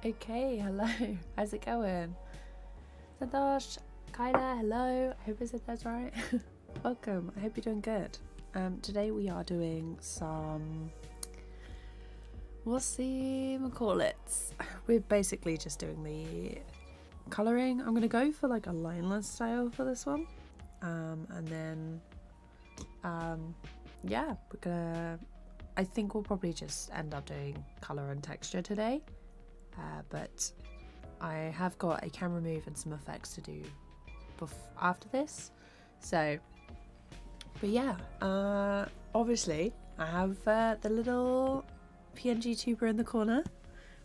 Okay, hello. How's it going? Santosh, Kyla, hello. I hope I said that's right. Welcome. I hope you're doing good. Today we are doing some, what's the call it? We're basically just doing the colouring. I'm gonna go for like a lineless style for this one, and then yeah, we're gonna. I think we'll probably just end up doing colour and texture today. But I have got a camera move and some effects to do after this. So, but yeah, obviously I have the little PNG tuber in the corner,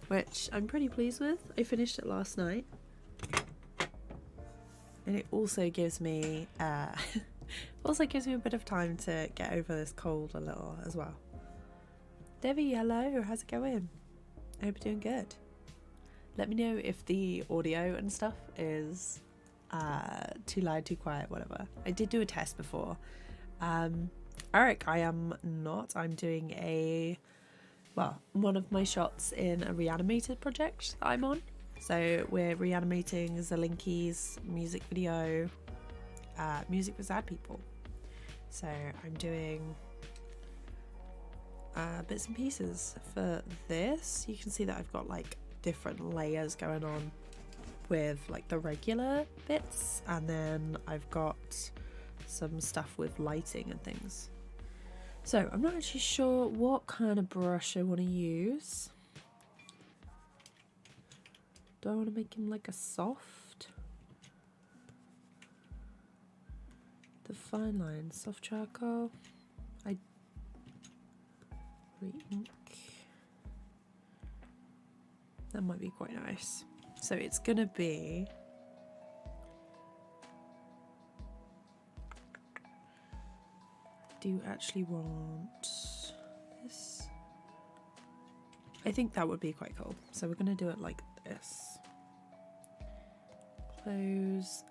which I'm pretty pleased with. I finished it last night, and it also gives me a bit of time to get over this cold a little as well. Devi, hello, how's it going? I hope you're doing good. Let me know if the audio and stuff is too loud, too quiet, whatever. I did do a test before. Eric, I am not. I'm doing one of my shots in a Reanimated project that I'm on. So we're reanimating Zalinki's music video, Music for Sad People. So I'm doing bits and pieces for this. You can see that I've got like different layers going on with like the regular bits, and then I've got some stuff with lighting and things. So I'm not actually sure what kind of brush I want to use. Do I want to make him like a soft? The fine line, soft charcoal. Re-ink. That might be quite nice. So it's gonna be do you actually want this? I think that would be quite cool. So we're gonna do it like this. Close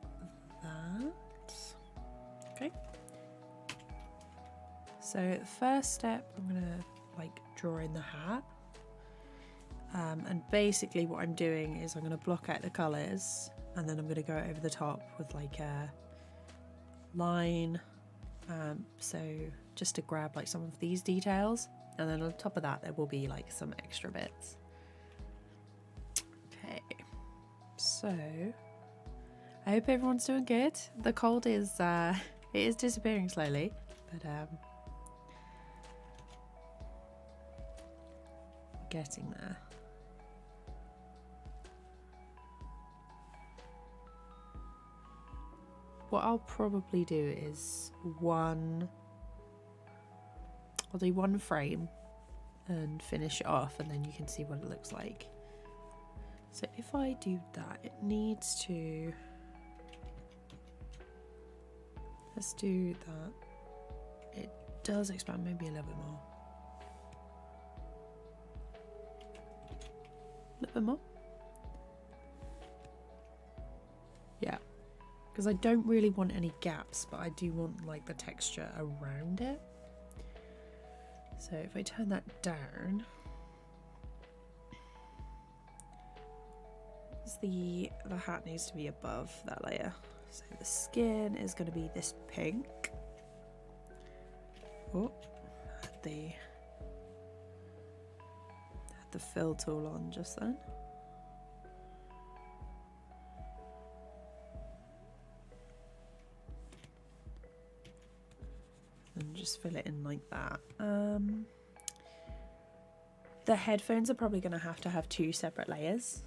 that. Okay. So the first step, I'm gonna like draw in the hat. And basically what I'm doing is I'm going to block out the colours, and then I'm going to go over the top with like a line, so just to grab like some of these details, and then on top of that there will be like some extra bits. Okay, so I hope everyone's doing good. The cold is it is disappearing slowly, but getting there. What I'll probably do is I'll do one frame and finish it off, and then you can see what it looks like. So if I do that, it needs to, let's do that. It does expand maybe a little bit more. A little bit more. Yeah. Because I don't really want any gaps, but I do want like the texture around it. So if I turn that down, the hat needs to be above that layer. So the skin is going to be this pink. Oh, had the fill tool on just then. And just fill it in like that. The headphones are probably going to have 2 separate layers.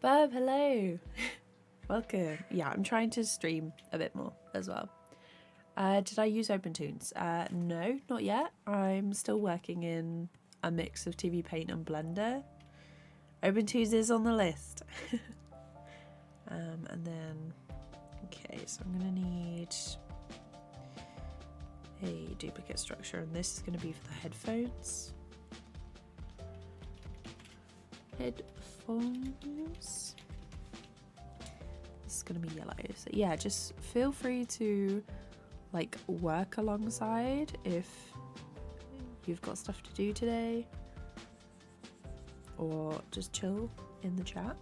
Bub, hello. Welcome. Yeah, I'm trying to stream a bit more as well. Did I use OpenTunes? No, not yet. I'm still working in a mix of TVPaint and Blender. OpenTunes is on the list. And then, okay, so I'm going to need a duplicate structure, and this is going to be for the headphones. This is going to be yellow. So yeah, just feel free to like work alongside if you've got stuff to do today, or just chill in the chat.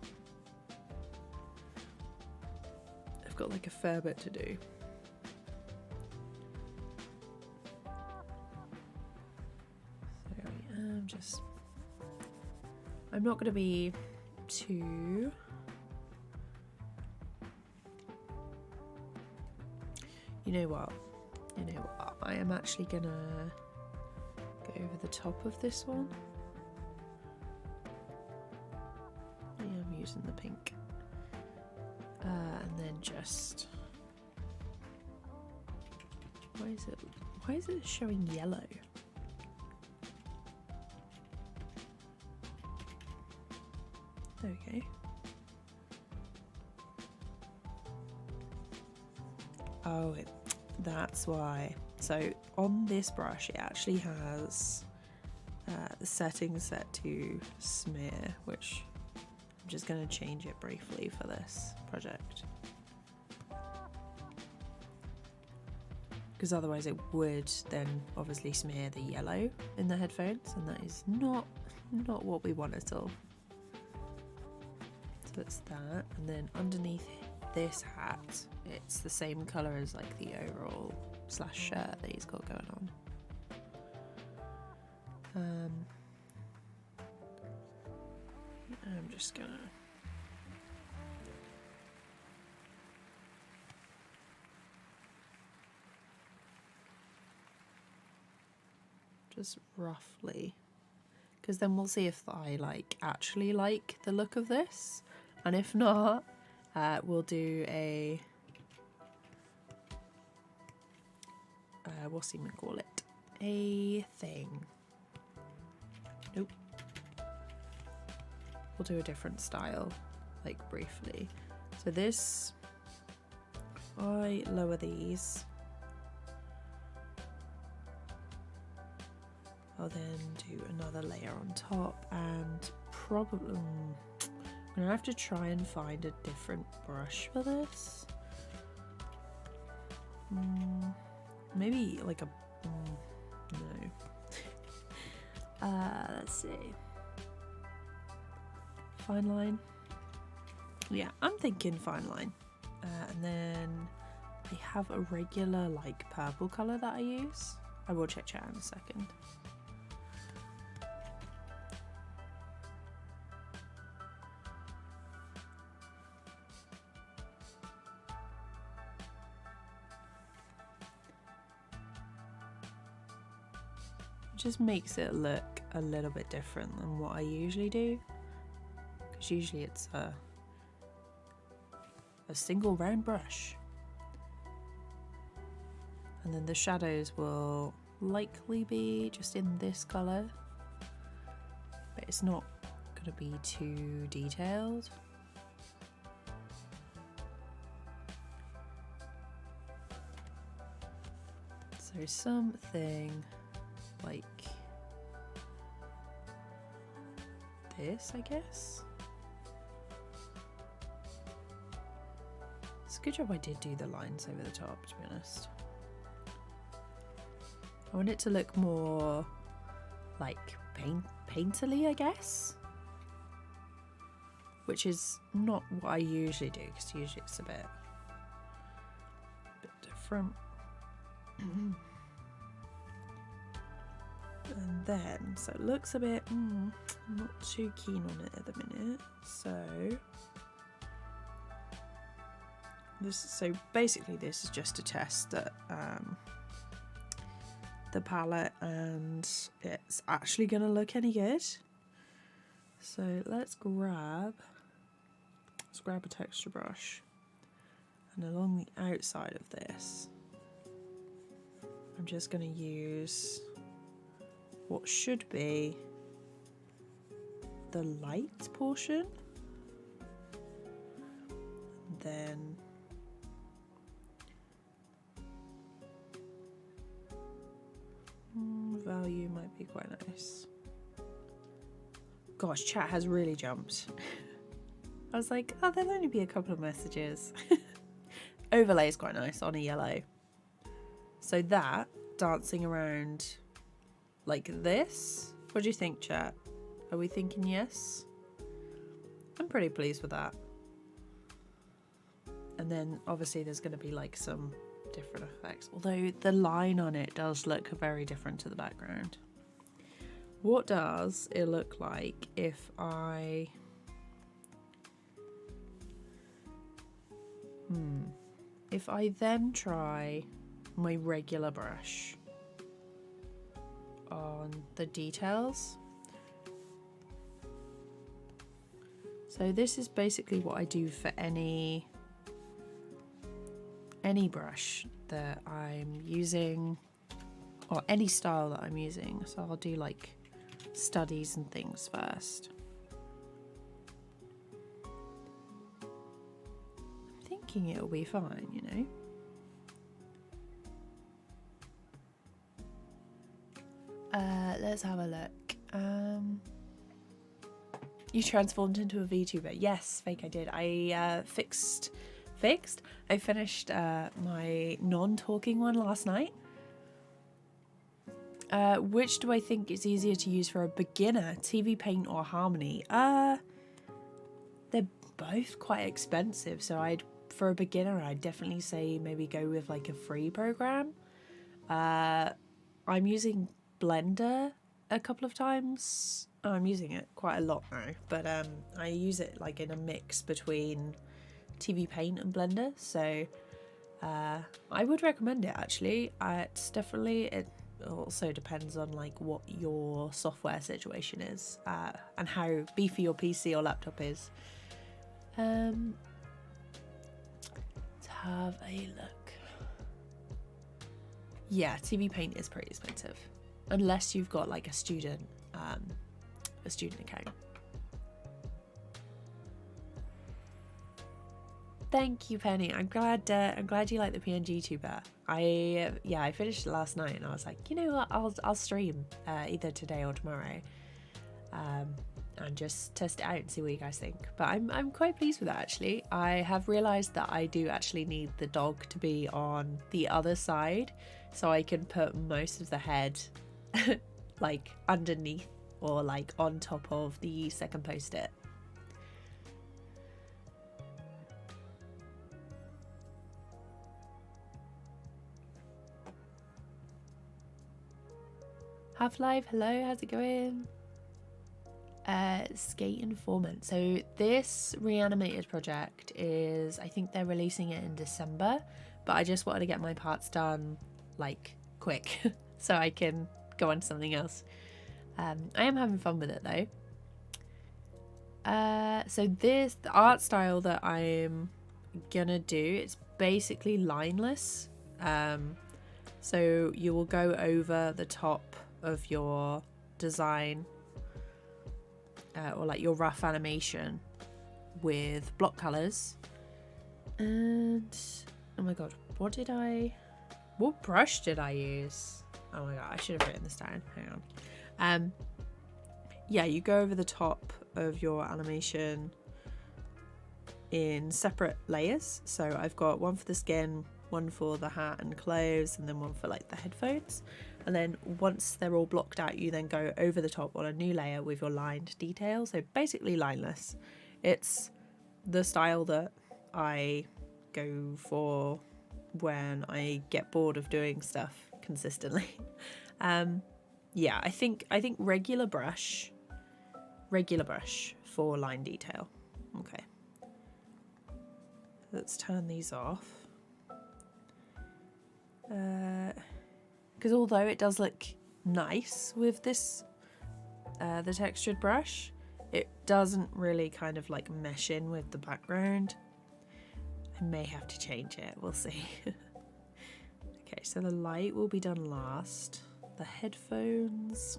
I've got like a fair bit to do. So I'm not going to be too... You know what? I am actually going to go over the top of this one. Yeah, I'm using the pink. And then just... Why is it showing yellow? There we go. Oh, that's why. So on this brush, it actually has the settings set to smear, which I'm just going to change it briefly for this project. Because otherwise it would then obviously smear the yellow in the headphones, and that is not what we want at all. So it's that, and then underneath this hat, it's the same colour as like the overall / shirt that he's got going on. I'm just gonna just roughly, because then we'll see if I actually like the look of this, and if not, we'll do a what's he gonna call it? A thing. Nope. We'll do a different style, like briefly. So this, I lower these. I'll then do another layer on top, and probably I'm gonna have to try and find a different brush for this. Maybe like a no. Let's see. Fine line. Yeah, I'm thinking fine line. And then I have a regular like purple colour that I use. I will check chat in a second. Just makes it look a little bit different than what I usually do, because usually it's a single round brush, and then the shadows will likely be just in this colour, but it's not going to be too detailed. So something like this, I guess. It's a good job I did do the lines over the top, to be honest. I want it to look more like painterly, I guess, which is not what I usually do, because usually it's a bit different. And then, so it looks a bit, I'm not too keen on it at the minute. So basically this is just to test that the palette and it's actually going to look any good. So let's grab a texture brush, and along the outside of this, I'm just going to use what should be the light portion, and then value might be quite nice. Gosh, chat has really jumped. I was like, oh, there'll only be a couple of messages. Overlay is quite nice on a yellow. So that, dancing around like this, what do you think, chat? Are we thinking yes? I'm pretty pleased with that. And then obviously there's going to be like some different effects, although the line on it does look very different to the background. What does it look like if I then try my regular brush on the details? So this is basically what I do for any brush that I'm using, or any style that I'm using. So I'll do like studies and things first. I'm thinking it'll be fine, you know. Let's have a look. You transformed into a VTuber. Yes, fake, I did. I I finished my non-talking one last night. Which do I think is easier to use for a beginner, TVPaint or Harmony? They're both quite expensive, so for a beginner I'd definitely say maybe go with like a free program. I'm using Blender a couple of times. I'm using it quite a lot now, but I use it like in a mix between TVPaint and Blender, so I would recommend it actually. It's definitely, it also depends on like what your software situation is and how beefy your PC or laptop is. Let's have a look. Yeah, TVPaint is pretty expensive unless you've got like a student account. Thank you, Penny. I'm glad you like the PNG tuber. I finished it last night and I was like, you know what, I'll stream either today or tomorrow, and just test it out and see what you guys think. But I'm quite pleased with that actually. I have realised that I do actually need the dog to be on the other side, so I can put most of the head like underneath or like on top of the second post-it. Half-Life, hello, how's it going? Skate Informant. So this Reanimated project is, I think they're releasing it in December, but I just wanted to get my parts done like quick so I can go on to something else. I am having fun with it though. So the art style that I'm gonna do, it's basically lineless. So you will go over the top of your design or like your rough animation with block colors. And oh my god, what brush did I use? Oh my god, I should have written this down. Hang on. Yeah, you go over the top of your animation in separate layers. So I've got one for the skin, one for the hat and clothes, and then one for like the headphones. And then once they're all blocked out, you then go over the top on a new layer with your lined detail. So basically lineless. It's the style that I go for when I get bored of doing stuff consistently. Yeah, I think regular brush for line detail. Okay, let's turn these off. Because although it does look nice with this the textured brush, it doesn't really kind of like mesh in with the background. I may have to change it, we'll see. Okay, so the light will be done last. The headphones,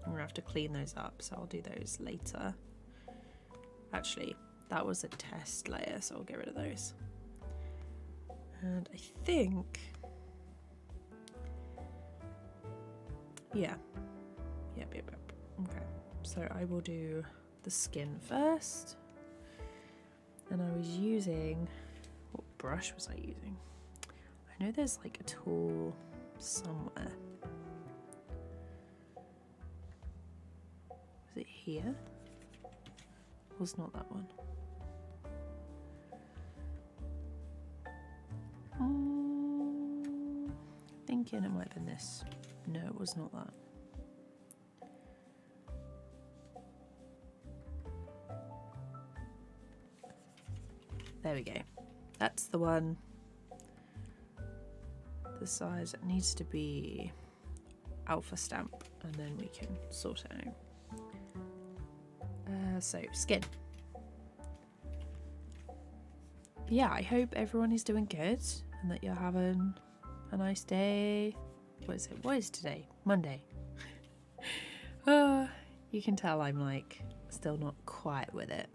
I'm gonna have to clean those up, so I'll do those later. Actually, that was a test layer, so I'll get rid of those. And I think, yeah. Okay, so I will do the skin first. And I was using, what brush was I using? I know there's like a tool somewhere. Is it here? Was not that one. Thinking it might have been this. No, it was not that. There we go. That's the one. The size, it needs to be alpha stamp, and then we can sort it out. So, skin. Yeah, I hope everyone is doing good and that you're having a nice day. What is it? What is today? Monday. You can tell I'm like still not quite with it.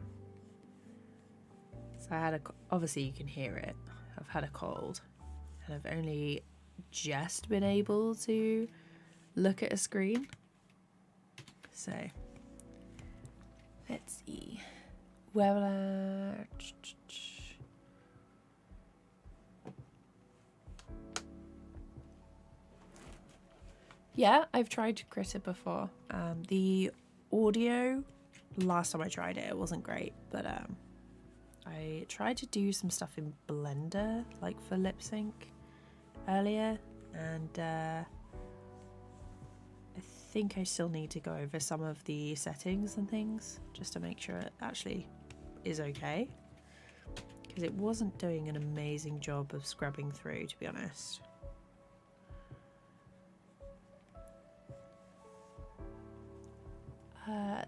So I had obviously you can hear it. I've had a cold and I've only just been able to look at a screen. So let's see. Where will I... Yeah, I've tried Critter before. The audio, last time I tried it, it wasn't great, but I tried to do some stuff in Blender, like for lip sync earlier, and I think I still need to go over some of the settings and things just to make sure it actually is okay, because it wasn't doing an amazing job of scrubbing through, to be honest.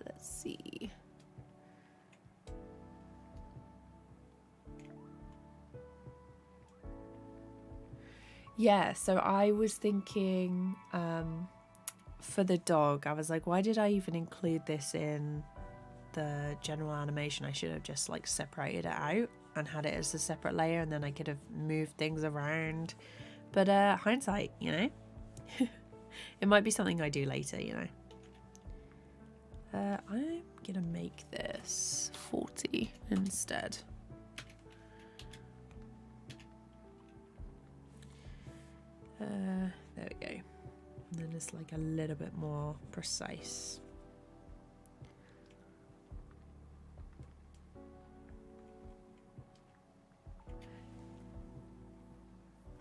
Let's see. Yeah, so I was thinking for the dog, I was like, why did I even include this in the general animation? I should have just like separated it out and had it as a separate layer, and then I could have moved things around. But hindsight, you know. It might be something I do later, you know. I'm gonna make this 40 instead. There we go. And then it's like a little bit more precise.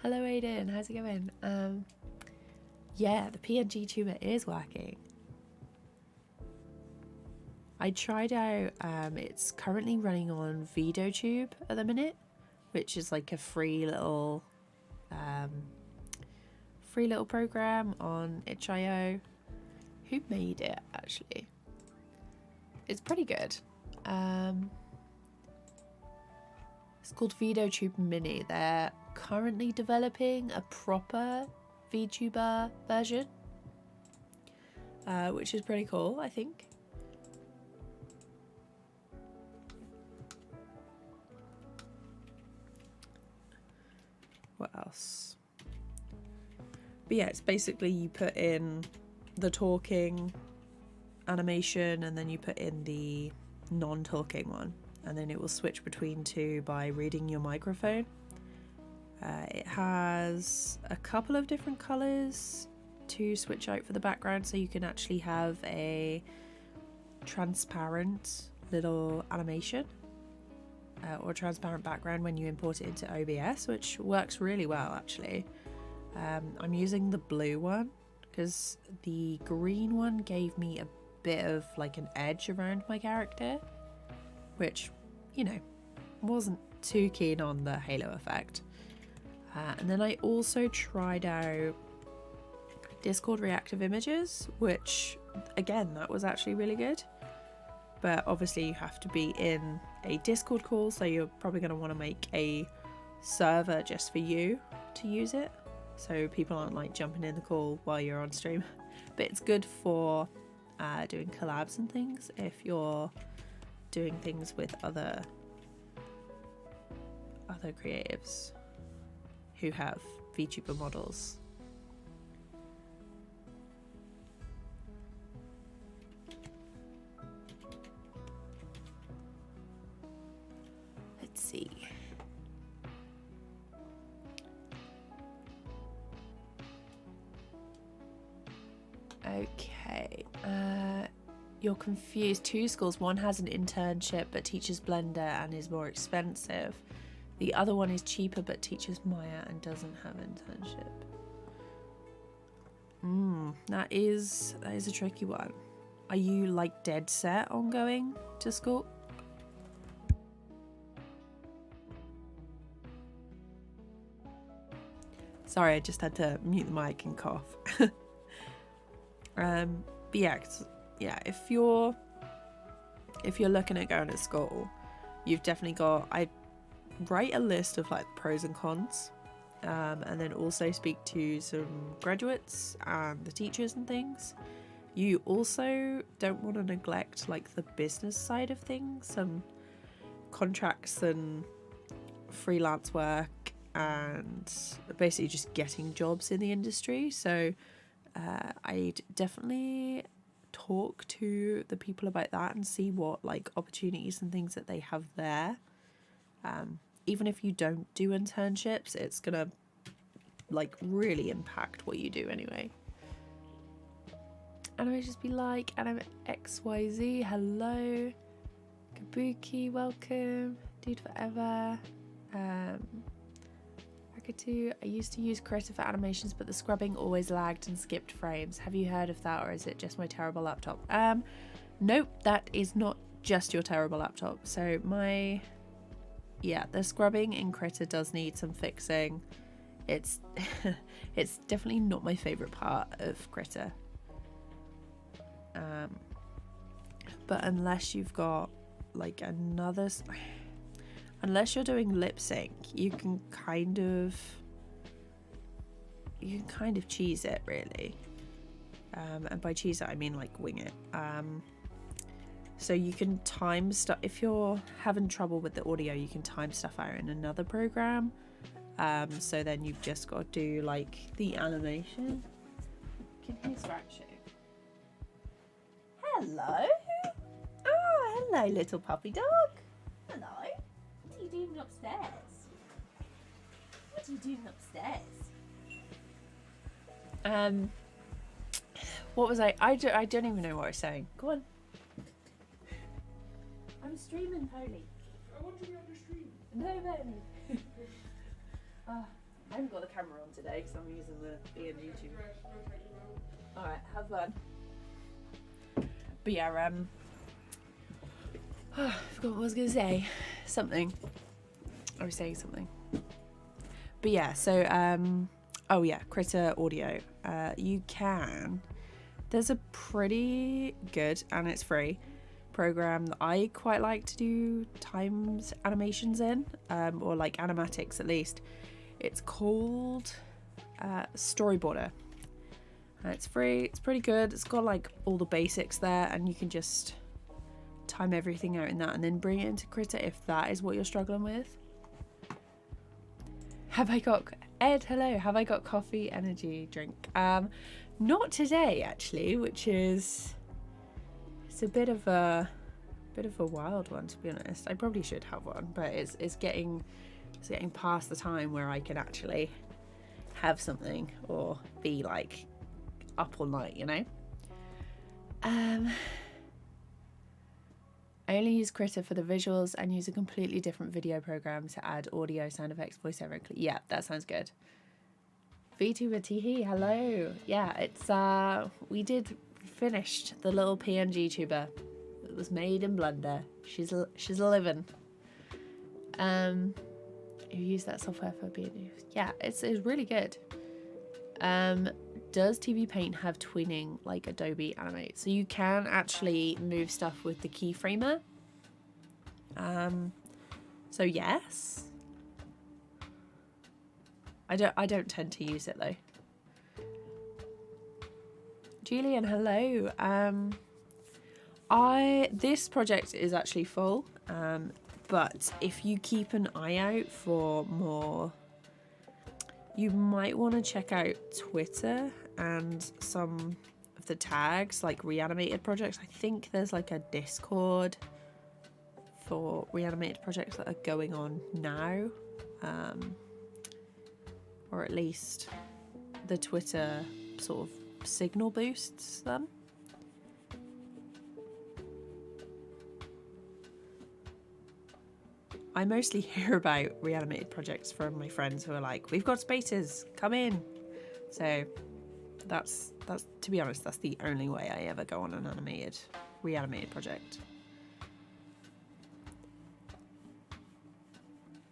Hello Aiden, how's it going? Yeah, the PNG tuber is working. I tried out, it's currently running on VideoTube at the minute, which is like a free little program on itch.io. Who made it actually? It's pretty good. It's called VideoTube Mini. They're currently developing a proper VTuber version, which is pretty cool, I think. What else? But yeah, it's basically you put in the talking animation and then you put in the non-talking one, and then it will switch between two by reading your microphone. It has a couple of different colors to switch out for the background, so you can actually have a transparent little animation or transparent background when you import it into OBS, which works really well actually. I'm using the blue one because the green one gave me a bit of like an edge around my character, which, you know, wasn't too keen on the halo effect. And then I also tried out Discord reactive images, which again, that was actually really good. But obviously you have to be in a Discord call, so you're probably going to want to make a server just for you to use it, so people aren't like jumping in the call while you're on stream. But it's good for doing collabs and things if you're doing things with other creatives who have VTuber models. Let's see. Okay. You're confused. Two schools. One has an internship but teaches Blender and is more expensive. The other one is cheaper but teaches Maya and doesn't have internship. That is a tricky one. Are you like dead set on going to school? Sorry, I just had to mute the mic and cough. But yeah, if you're looking at going to school, you've definitely got, I'd write a list of like pros and cons, and then also speak to some graduates and the teachers and things. You also don't want to neglect like the business side of things, some contracts and freelance work, and basically just getting jobs in the industry. So I'd definitely talk to the people about that and see what like opportunities and things that they have there. Even if you don't do internships, it's gonna like really impact what you do anyway. And I would just be like, Anime XYZ, hello, Kabuki, welcome, Dude Forever. I used to use Krita for animations, but the scrubbing always lagged and skipped frames. Have you heard of that, or is it just my terrible laptop? Nope, that is not just your terrible laptop. So the scrubbing in Krita does need some fixing. It's it's definitely not my favorite part of Krita. But unless you've got like unless you're doing lip sync, you can kind of cheese it really. And by cheese it I mean like wing it. So you can time stuff. If you're having trouble with the audio, you can time stuff out in another program. So then you've just got to do like the animation. Can you scratch it? Hello. Oh, hello, little puppy dog. Hello. What are you doing upstairs? What are you doing upstairs? What was I don't even know what I was saying. Go on. I'm streaming, Holy. I want to be on the stream. No. I haven't got the camera on today because I'm using the YouTube. Alright, have fun. But yeah, I forgot what I was going to say. Something. I was saying something. But yeah, so, oh yeah, Krita Audio. You can. There's a pretty good, and it's free, program that I quite like to do timed animations in, or like animatics at least. It's called Storyboarder. It's free, it's pretty good. It's got like all the basics there, and you can just time everything out in that and then bring it into Krita if that is what you're struggling with. Have I got Ed, hello, have I got coffee energy drink? Not today actually, which is, it's a bit of a wild one to be honest. I probably should have one, but it's getting past the time where I can actually have something or be like up all night, you know. I only use Krita for the visuals and use a completely different video program to add audio, sound effects, voiceover. Yeah, that sounds good. VTuber Teehee, hello. Yeah, it's we did finished the little PNG tuber. It was made in Blender. She's a living. You use that software for PNG? Yeah, it's really good. Does TVPaint have tweening like Adobe Animate? So you can actually move stuff with the keyframer. So yes. I don't tend to use it though. Julian, hello. This project is actually full. But if you keep an eye out for more, you might want to check out Twitter and some of the tags, like Reanimated projects. I think there's like a Discord for Reanimated projects that are going on now. Or at least the Twitter sort of signal boosts them. I mostly hear about Reanimated projects from my friends who are like, we've got spaces, come in. So that's to be honest, that's the only way I ever go on an Reanimated project.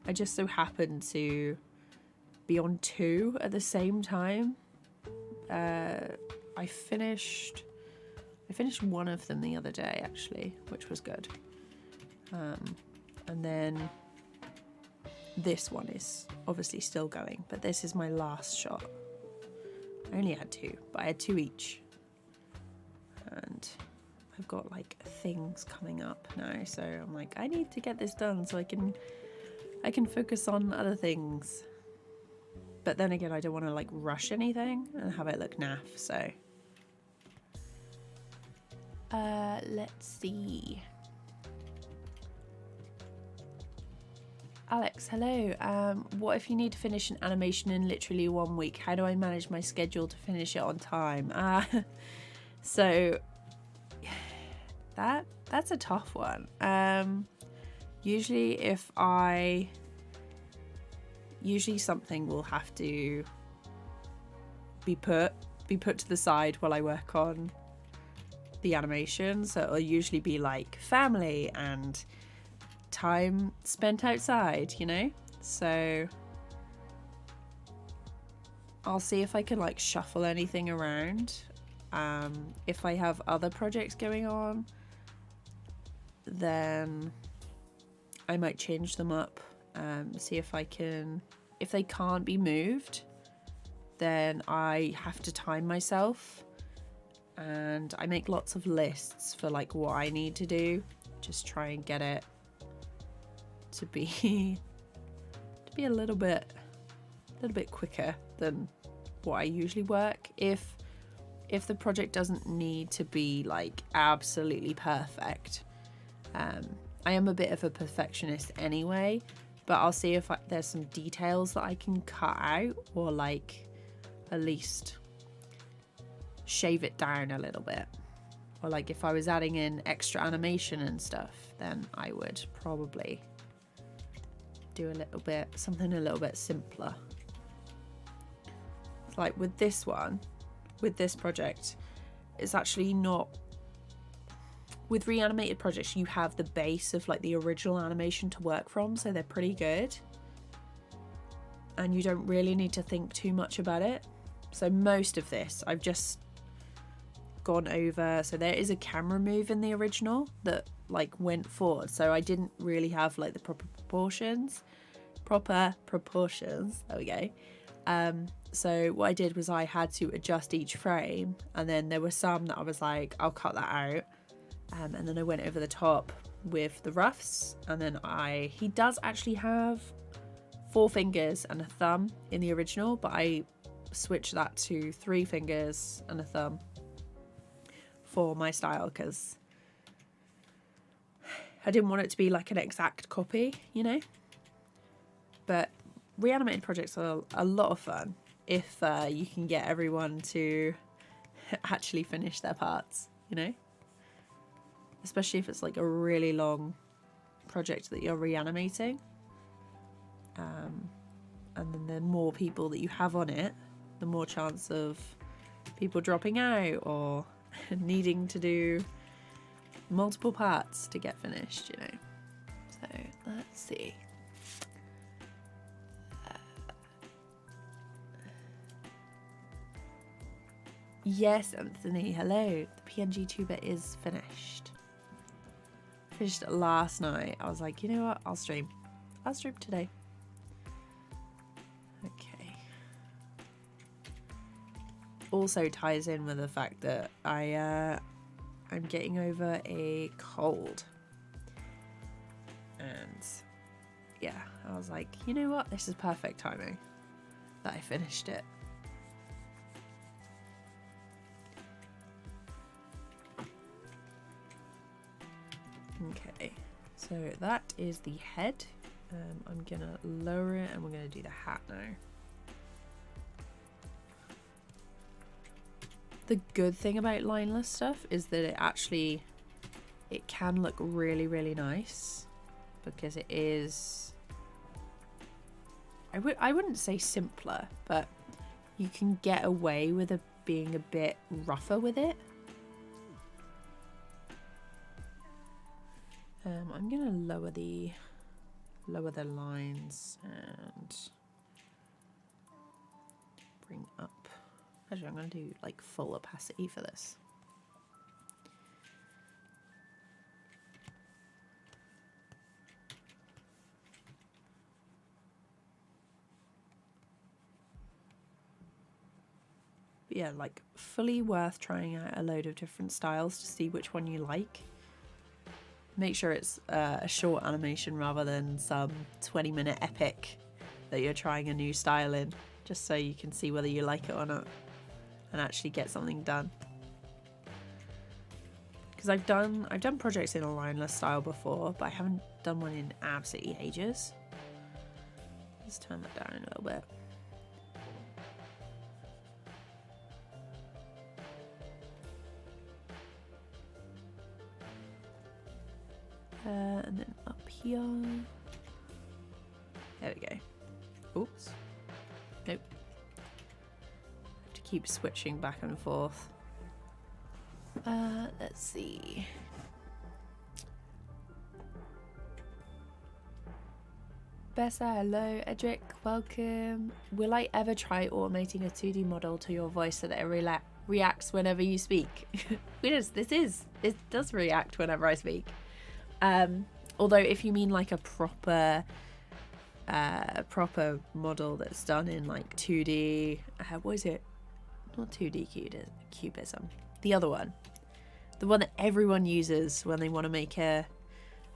I just so happened to be on 2 at the same time. I finished one of them the other day actually, which was good. And then this one is obviously still going, but this is my last shot. I only had 2, but I had 2 each. And I've got like things coming up now, so I'm like, I need to get this done so I can focus on other things. But then again, I don't want to like rush anything and have it look naff, so. Let's see. Alex, hello. What if you need to finish an animation in literally 1 week? How do I manage my schedule to finish it on time? So that's a tough one. Usually something will have to be put to the side while I work on the animation. So it'll usually be like family and time spent outside, you know? So I'll see if I can like shuffle anything around. If I have other projects going on, then I might change them up. See if they can't be moved, then I have to time myself, and I make lots of lists for like what I need to do. Just try and get it to be a little bit quicker than what I usually work. If the project doesn't need to be like absolutely perfect, I am a bit of a perfectionist anyway, but I'll see if there's some details that I can cut out, or like at least shave it down a little bit. Or like if I was adding in extra animation and stuff, then I would probably do something a little bit simpler. Like with this project, it's actually not. With Reanimated projects, you have the base of like the original animation to work from, so they're pretty good. And you don't really need to think too much about it. So most of this, I've just gone over. So there is a camera move in the original that like went forward. So I didn't really have like the proper proportions. There we go. So what I did was I had to adjust each frame, and then there were some that I was like, I'll cut that out. And then I went over the top with the roughs, and then he does actually have 4 fingers and a thumb in the original, but I switched that to 3 fingers and a thumb for my style, because I didn't want it to be like an exact copy, you know. But Reanimated projects are a lot of fun if you can get everyone to actually finish their parts, you know. Especially if it's like a really long project that you're reanimating. And then the more people that you have on it, the more chance of people dropping out or needing to do multiple parts to get finished, you know. So let's see. Yes, Anthony, hello. The PNG tuber is finished. Finished it last night. I was like, you know what? I'll stream today. Okay. Also ties in with the fact that I'm getting over a cold. And yeah, I was like, you know what? This is perfect timing that I finished it. Okay, so that is the head. I'm gonna lower it and we're gonna do the hat now. The good thing about lineless stuff is that it can look really, really nice because it is, I wouldn't say simpler, but you can get away with it being a bit rougher with it. I'm gonna lower the lines and bring up. Actually, I'm gonna do like full opacity for this. But yeah, like fully worth trying out a load of different styles to see which one you like. Make sure it's a short animation rather than some 20-minute epic that you're trying a new style in, just so you can see whether you like it or not and actually get something done. Because I've done projects in a lineless style before, but I haven't done one in absolutely ages. Let's turn that down a little bit. And then up here. There we go. Oops. Nope. Have to keep switching back and forth. Let's see. Bessa, hello. Edric, welcome. Will I ever try automating a 2D model to your voice so that it reacts whenever you speak? It does react whenever I speak. Although if you mean like a proper model that's done in like 2D, what is it? Not 2D cubism. The other one. The one that everyone uses when they want to make a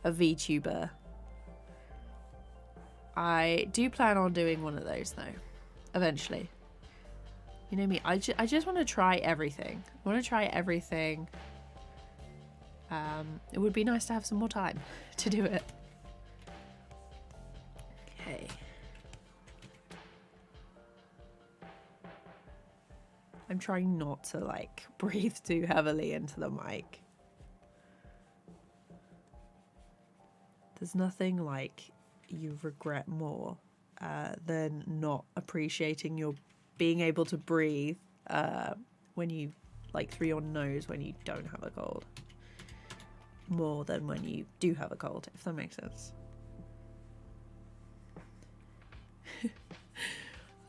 VTuber. I do plan on doing one of those though, eventually. You know me, I just want to try everything. I want to try everything. It would be nice to have some more time to do it. Okay. I'm trying not to like breathe too heavily into the mic. There's nothing like you regret more than not appreciating your being able to breathe when you like through your nose when you don't have a cold. More than when you do have a cold, if that makes sense.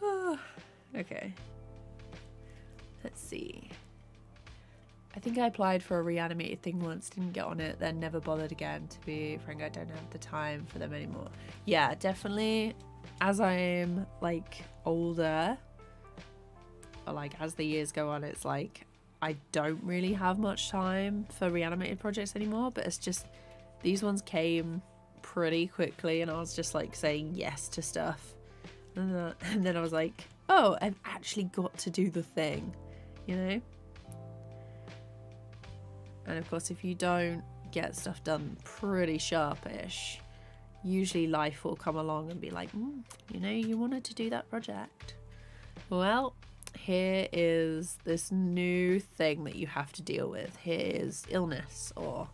Oh, okay. Let's see. I think I applied for a Reanimated thing once, didn't get on it, then never bothered again. To be frank, I don't have the time for them anymore. Yeah, definitely. As I'm like older, or like as the years go on, it's like I don't really have much time for Reanimated projects anymore, but it's just these ones came pretty quickly and I was just like saying yes to stuff. And then I was like, oh, I've actually got to do the thing, you know? And of course, if you don't get stuff done pretty sharpish, usually life will come along and be like, you know, you wanted to do that project. Well, here is this new thing that you have to deal with. Here's illness, or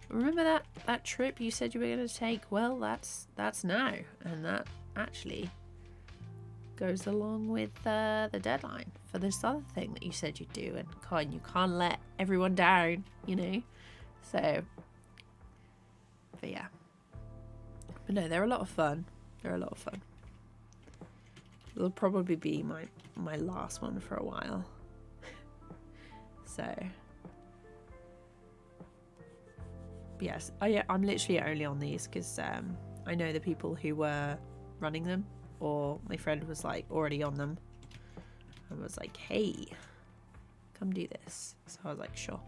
remember that trip you said you were going to take? Well, that's now, and that actually goes along with the deadline for this other thing that you said you'd do, and you can't let everyone down, you know. So, but yeah, but no, they're a lot of fun. They're a lot of fun. It'll probably be my last one for a while. So, but yes, I'm literally only on these because I know the people who were running them, or my friend was like already on them and was like, hey, come do this. So I was like, sure.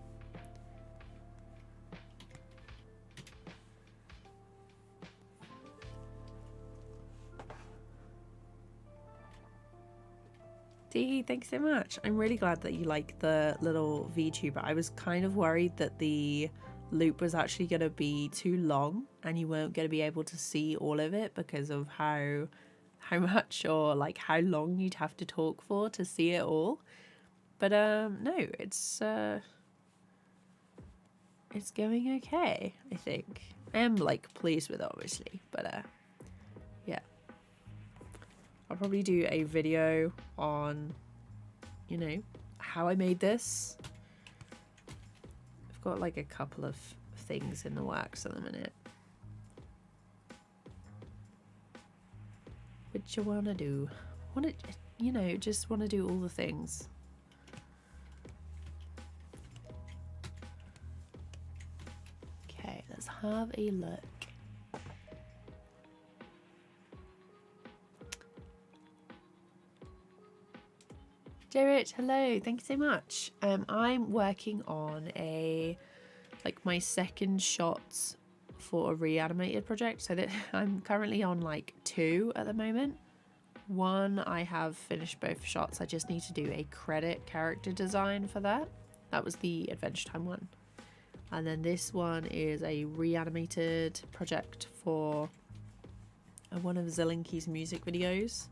Dee, thanks so much. I'm really glad that you like the little VTuber. I was kind of worried that the loop was actually going to be too long and you weren't going to be able to see all of it because of how much or like how long you'd have to talk for to see it all. But no, it's going okay, I think. I am like pleased with it, obviously, but yeah. I'll probably do a video on, you know, how I made this. I've got like a couple of things in the works at the minute. What you wanna do? You know, just wanna do all the things. Okay, let's have a look. Jarrett, hello, thank you so much. I'm working on my second shots for a Reanimated project, so that I'm currently on like 2 at the moment. One, I have finished both shots. I just need to do a credit character design for that. That was the Adventure Time one. And then this one is a Reanimated project for one of Zalinki's music videos.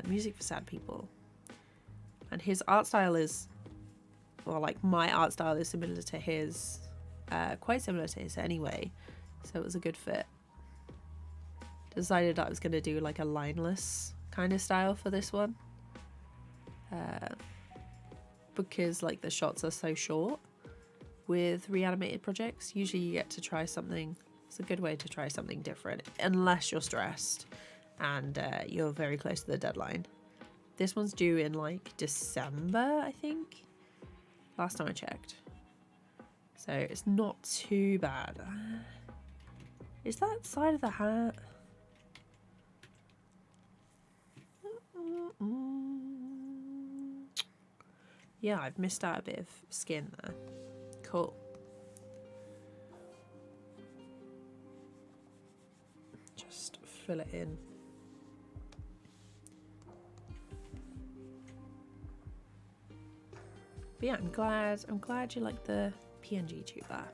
Music for sad people. And his art style is, well, like my art style is similar to his, quite similar to his anyway. So it was a good fit. Decided I was going to do like a lineless kind of style for this one. Because like the shots are so short with Reanimated projects. Usually you get to try something. It's a good way to try something different, unless you're stressed and you're very close to the deadline. This one's due in like December, I think. Last time I checked. So it's not too bad. Is that side of the hat? Yeah, I've missed out a bit of skin there. Cool. Just fill it in. But yeah, I'm glad you like the PNG tube there.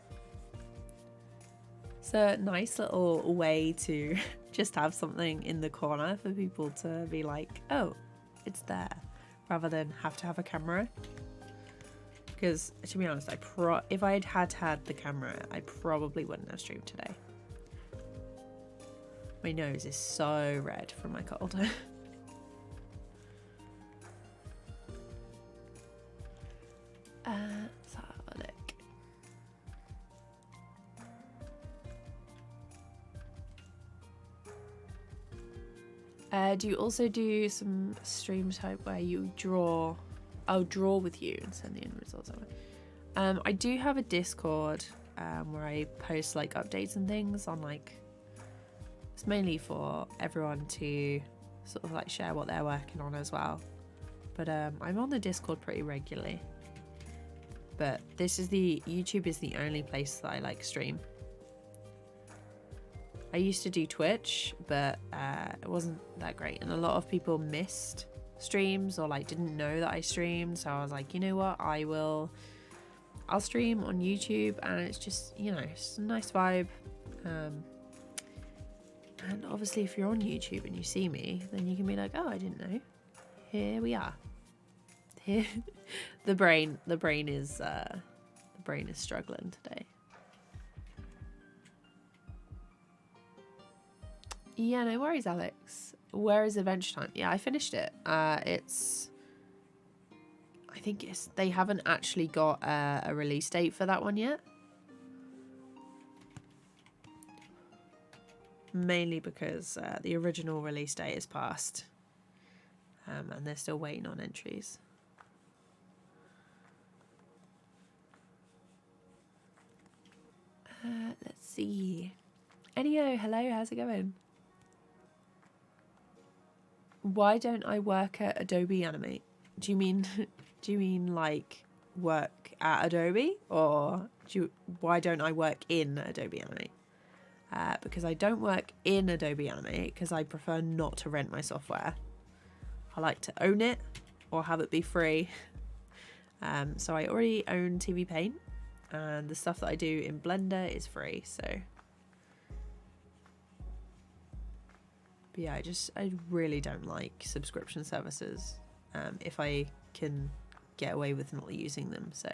It's a nice little way to just have something in the corner for people to be like, oh, it's there, rather than have to have a camera. Because to be honest, if I'd had the camera, I probably wouldn't have streamed today. My nose is so red from my cold. Let's have a look. Do you also do some stream type where you draw? I'll draw with you and send the end results over. I do have a Discord where I post like updates and things on like. It's mainly for everyone to sort of like share what they're working on as well. But I'm on the Discord pretty regularly. But YouTube is the only place that I like stream. I used to do Twitch, but it wasn't that great. And a lot of people missed streams or like didn't know that I streamed. So I was like, you know what? I'll stream on YouTube, and it's just, you know, it's a nice vibe. And obviously if you're on YouTube and you see me, then you can be like, oh, I didn't know. Here we are. Here. The brain is struggling today. Yeah, no worries, Alex. Where is Adventure Time? Yeah, I finished it. They haven't actually got a release date for that one yet. Mainly because the original release date is passed. And they're still waiting on entries. Let's see. Enio, hello, how's it going? Why don't I work at Adobe Animate? Do you mean like work at Adobe, or why don't I work in Adobe Animate? Because I don't work in Adobe Animate because I prefer not to rent my software. I like to own it or have it be free. So I already own TVPaint, and the stuff that I do in Blender is free. So, but yeah, I really don't like subscription services. If I can get away with not using them, so.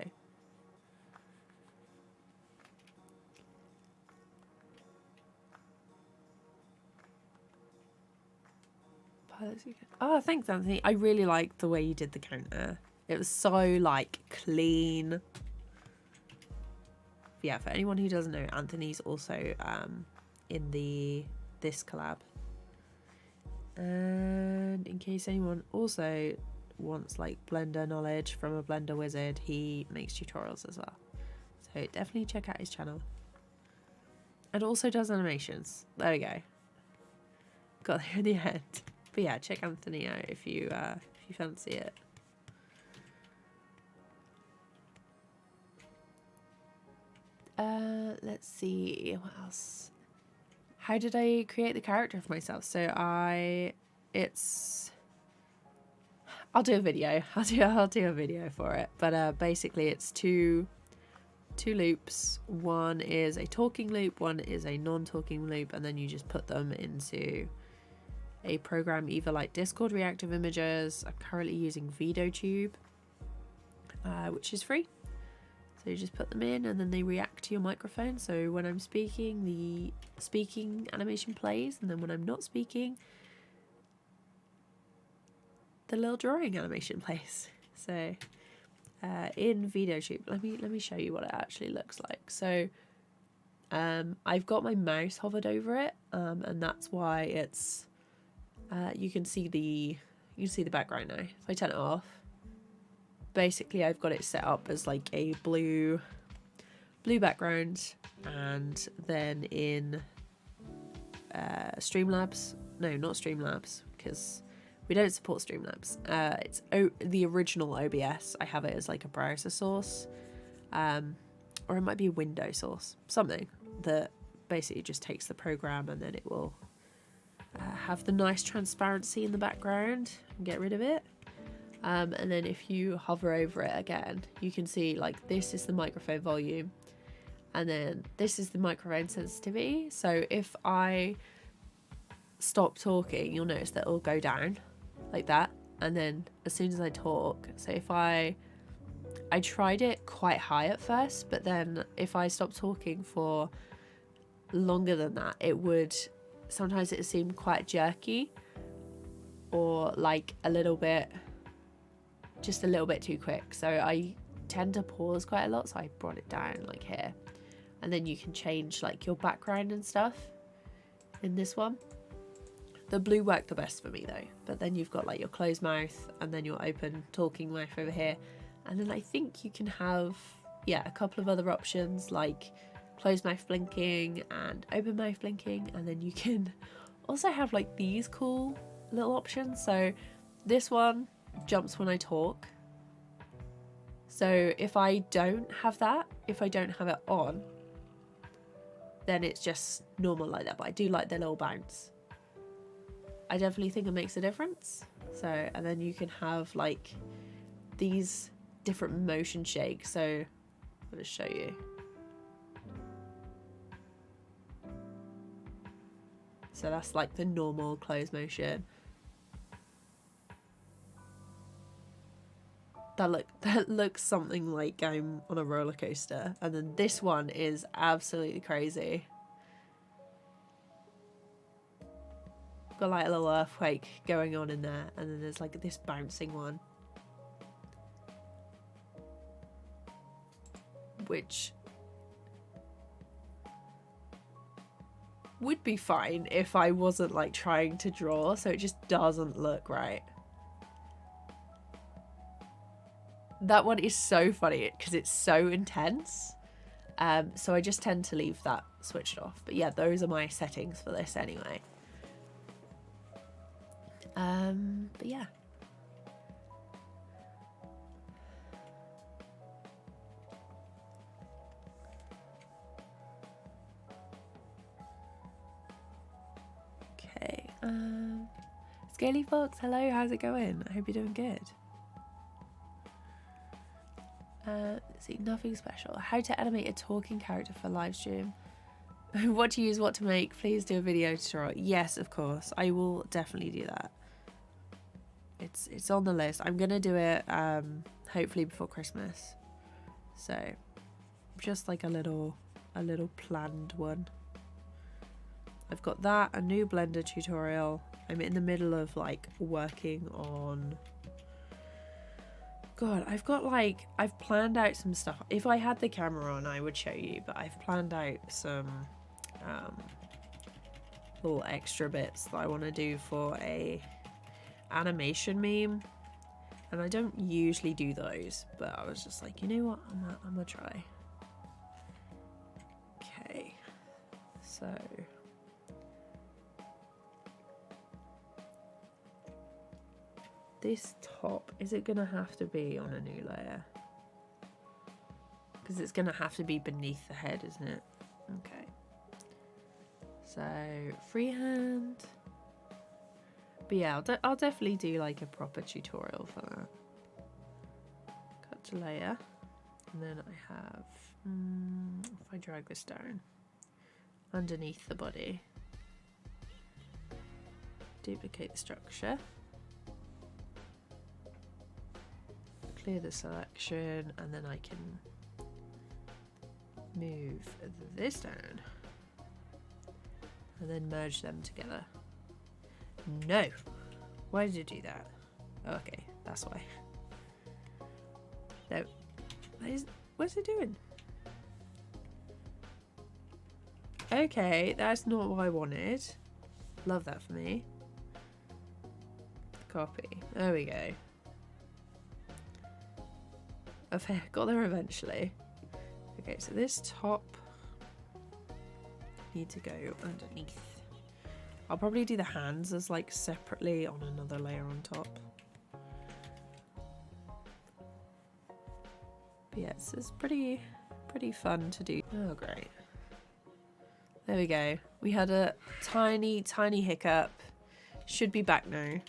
pilots. Oh, thanks, Anthony. I really liked the way you did the counter. It was so like clean. Yeah, for anyone who doesn't know, Anthony's also in this collab. And in case anyone also wants like Blender knowledge from a Blender wizard, he makes tutorials as well. So definitely check out his channel. And also does animations. There we go. Got there in the end. But yeah, check Anthony out if you fancy it. Let's see what else. How did I create the character for myself? So I'll do a video. I'll do a video for it. But basically it's two loops. One is a talking loop, one is a non-talking loop, and then you just put them into a program, either like Discord reactive images. I'm currently using VideoTube, which is free. So you just put them in and then they react to your microphone. So when I'm speaking, the speaking animation plays, and then when I'm not speaking, the little drawing animation plays. So in VideoTube, let me show you what it actually looks like. So I've got my mouse hovered over it, and that's why it's you can see the background now. If I turn it off, basically I've got it set up as like a blue background, and then in Streamlabs, no, not Streamlabs, because we don't support Streamlabs. It's the original OBS. I have it as like a browser source, or it might be a window source, something that basically just takes the program and then it will have the nice transparency in the background and get rid of it. And then if you hover over it again, you can see like this is the microphone volume, and then this is the microphone sensitivity. So if I stop talking, you'll notice that it'll go down like that, and then as soon as I talk, so if I tried it quite high at first, but then if I stopped talking for longer than that, it would sometimes it seemed quite jerky, or like just a little bit too quick. So I tend to pause quite a lot, so I brought it down like here, and then you can change like your background and stuff in this one. The blue worked the best for me though, but then you've got like your closed mouth and then your open talking mouth over here, and then I think you can have a couple of other options like closed mouth blinking and open mouth blinking, and then you can also have like these cool little options. So this one jumps when I talk, so if I don't have that, if I don't have it on, then it's just normal like that, but I do like the little bounce. I definitely think it makes a difference. So, and then you can have like these different motion shakes. So I'll just show you. So that's like the normal closed motion. That looks something like I'm on a roller coaster. And then this one is absolutely crazy. Got like a little earthquake going on in there, and then there's like this bouncing one, which would be fine if I wasn't like trying to draw, so it just doesn't look right. That one is so funny because it's so intense, so I just tend to leave that switched off. But yeah, those are my settings for this anyway. But yeah. Okay. Scaly Fox, hello, how's it going? I hope you're doing good. Let's see, nothing special. How to animate a talking character for live stream. What to use, what to make. Please do a video tutorial. Yes, of course. I will definitely do that. It's on the list. I'm gonna do it hopefully before Christmas. So just like a little planned one. I've got that, a new Blender tutorial. I'm in the middle of like working on, God, I've planned out some stuff. If I had the camera on, I would show you, but I've planned out some little extra bits that I want to do for a animation meme. And I don't usually do those, but I was just like, you know what, I'm gonna try. Okay, so this top, is it gonna have to be on a new layer? Because it's gonna have to be beneath the head, isn't it? Okay. So freehand. But yeah, I'll definitely do like a proper tutorial for that. Cut to layer. And then I have, if I drag this down, underneath the body. Duplicate the structure. Clear the selection, and then I can move this down. And then merge them together. No! Why did it do that? Oh, okay, that's why. No. What's it doing? Okay, that's not what I wanted. Love that for me. Copy. There we go. Okay, got there eventually. Okay, so this top need to go underneath. I'll probably do the hands as like separately on another layer on top. But yeah, this is pretty fun to do. Oh, great. There we go. We had a tiny hiccup. Should be back now.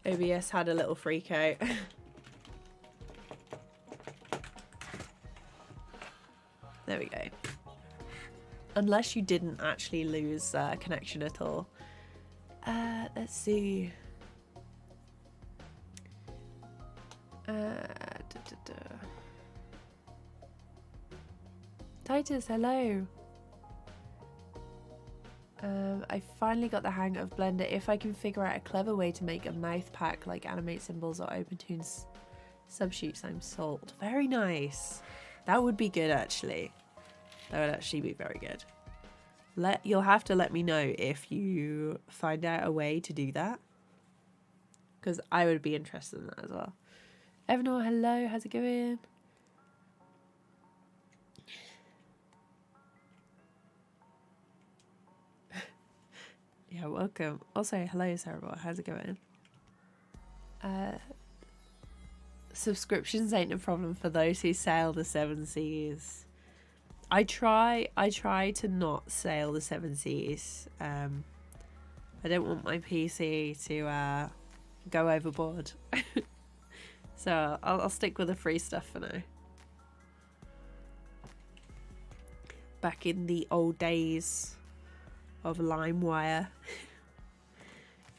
OBS had a little freak out. There we go. Unless you didn't actually lose connection at all. Let's see. Titus, hello. I finally got the hang of Blender. If I can figure out a clever way to make a mouth pack like Animate Symbols or OpenToon's subshoots, I'm sold. Very nice. That would be good, actually. That would actually be very good. You'll have to let me know if you find out a way to do that, because I would be interested in that as well. Evanor, hello. How's it going? Yeah, welcome. Also, hello, Sarah. How's it going? Subscriptions ain't a problem for those who sail the seven seas. I try to not sail the seven seas. I don't want my PC to go overboard. So I'll stick with the free stuff for now. Back in the old days of LimeWire.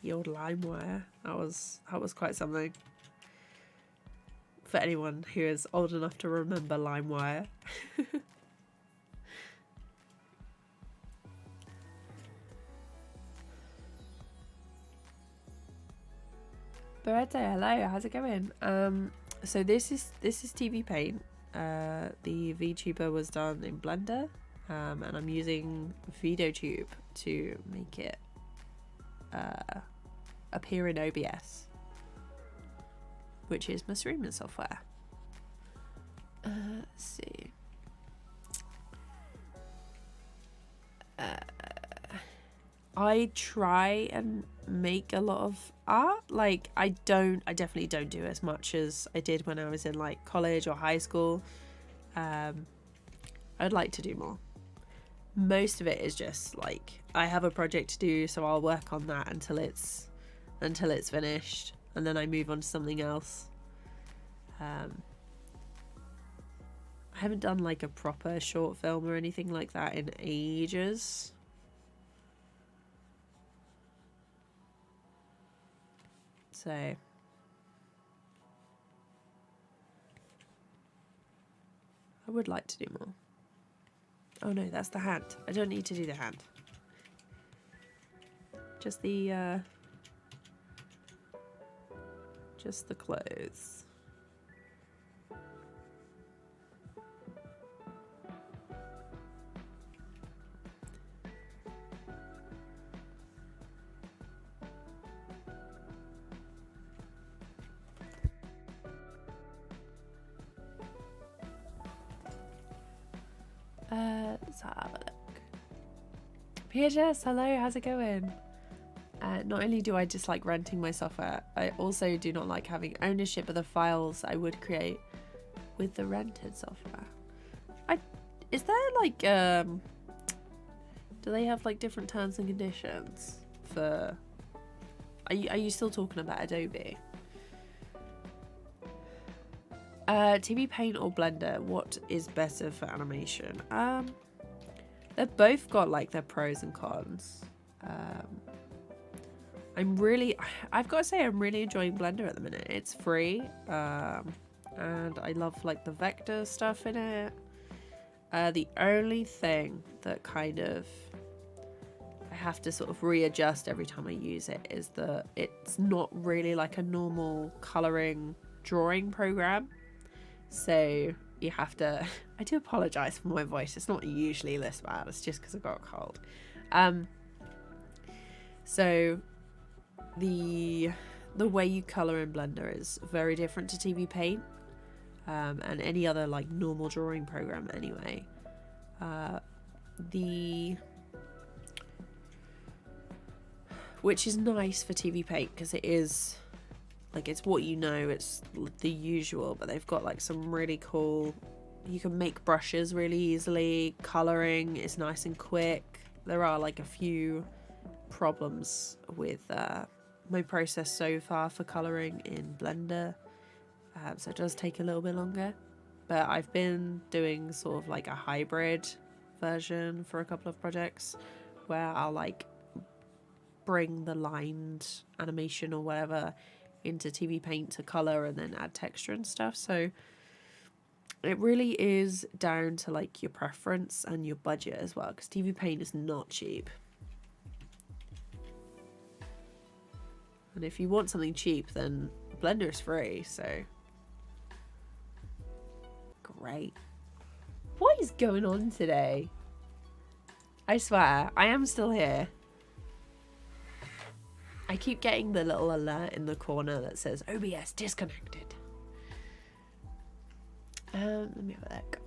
The old LimeWire. That was quite something. For anyone who is old enough to remember LimeWire. Beretta, hello, how's it going? So this is TVPaint. The VTuber was done in Blender, and I'm using VideoTube to make it appear in OBS, which is my streaming software. Let's see. I try and make a lot of art. Like I definitely don't do as much as I did when I was in like college or high school. I'd like to do more. Most of it is just like I have a project to do, so I'll work on that until it's finished, and then I move on to something else. I haven't done like a proper short film or anything like that in ages. So I would like to do more. Oh no, that's the hand. I don't need to do the hand. Just the clothes. Let's have a look. PHS, hello, how's it going? Not only do I dislike renting my software, I also do not like having ownership of the files I would create with the rented software. Is there like do they have like different terms and conditions for? Are you still talking about Adobe? TVPaint or Blender, what is better for animation? They've both got like their pros and cons. I've got to say I'm really enjoying Blender at the minute. It's free, and I love like the vector stuff in it. The only thing that kind of I have to sort of readjust every time I use it is that it's not really like a normal coloring drawing program. So you have to, I do apologise for my voice, it's not usually this bad, it's just because I got a cold. So the way you colour in Blender is very different to TVPaint, and any other like normal drawing program anyway. Which is nice for TVPaint because it is like, it's what you know, it's the usual, but they've got like some really cool, you can make brushes really easily, colouring is nice and quick. There are like a few problems with my process so far for colouring in Blender, so it does take a little bit longer, but I've been doing sort of like a hybrid version for a couple of projects where I'll like bring the lined animation or whatever into TVPaint to colour and then add texture and stuff. So it really is down to like your preference and your budget as well, because TVPaint is not cheap. And if you want something cheap, then Blender is free, so great. What is going on today? I swear, I am still here. I keep getting the little alert in the corner that says OBS disconnected. Let me have a look.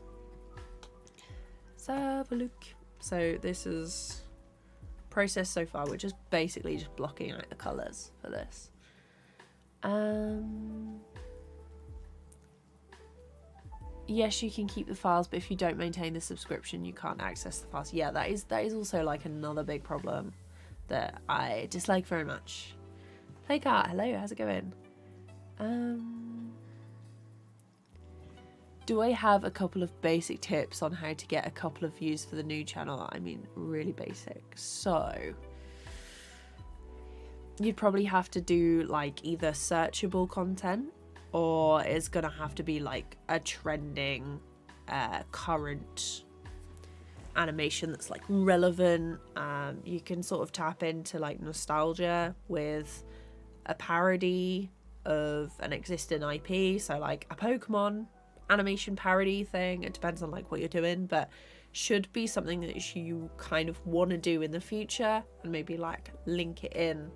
Let's have a look. So this is process so far. We're just basically just blocking out the colours for this. Yes, you can keep the files, but if you don't maintain the subscription, you can't access the files. Yeah, that is also like another big problem that I dislike very much. Playgart, hello, how's it going? Do I have a couple of basic tips on how to get a couple of views for the new channel? I mean, really basic. So you'd probably have to do like either searchable content, or it's gonna have to be like a trending current animation that's like relevant. You can sort of tap into like nostalgia with a parody of an existing IP, so like a Pokemon animation parody thing. It depends on like what you're doing, but should be something that you kind of want to do in the future and maybe like link it in.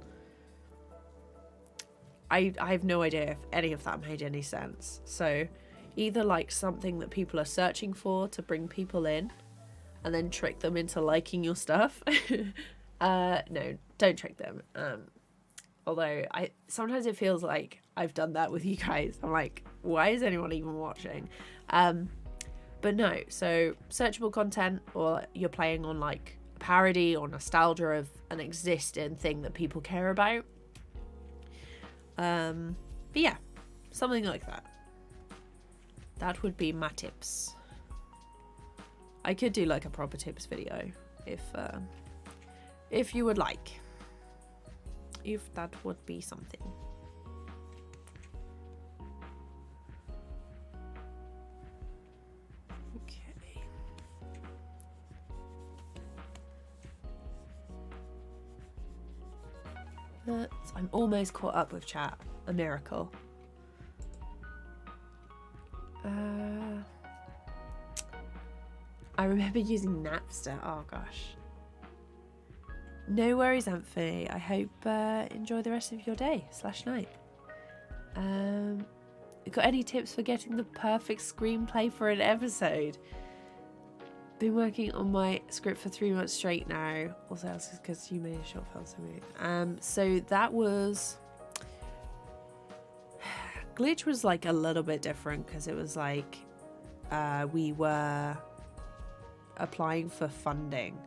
I have no idea if any of that made any sense. So either like something that people are searching for to bring people in and then trick them into liking your stuff. No, don't trick them. Although sometimes it feels like I've done that with you guys. I'm like, why is anyone even watching? But no, so searchable content, or you're playing on like parody or nostalgia of an existing thing that people care about. But yeah, something like that. That would be my tips. I could do like a proper tips video if you would like. If that would be something. But I'm almost caught up with chat. A miracle. I remember using Napster. Oh gosh. No worries, Anthony. I hope enjoy the rest of your day / night. Got any tips for getting the perfect screenplay for an episode? Been working on my script for 3 months straight now. Also, else is because you made a short film. So that was Glitch was like a little bit different because it was like we were applying for funding,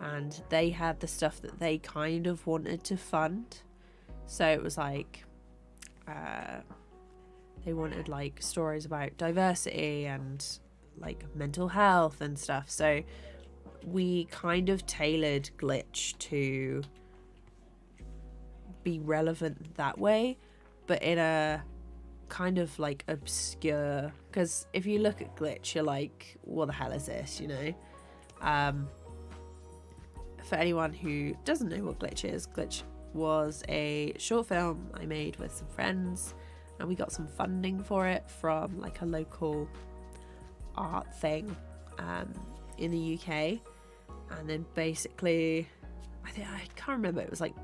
and they had the stuff that they kind of wanted to fund. So it was like they wanted like stories about diversity and like mental health and stuff. So we kind of tailored Glitch to be relevant that way, but in a kind of like obscure, because if you look at Glitch you're like, what the hell is this, you know? For anyone who doesn't know what Glitch is, Glitch was a short film I made with some friends, and we got some funding for it from like a local art thing in the UK. And then basically I can't remember, it was like,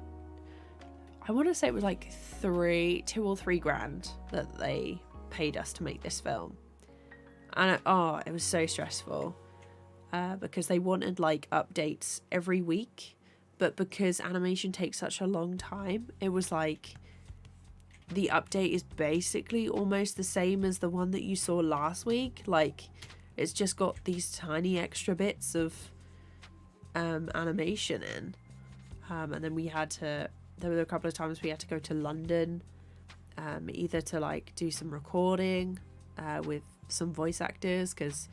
I want to say it was like 2 or 3 grand that they paid us to make this film. And it was so stressful because they wanted like updates every week, but because animation takes such a long time, it was like the update is basically almost the same as the one that you saw last week. Like it's just got these tiny extra bits of animation in, and then there were a couple of times we had to go to London, either to like do some recording with some voice actors, because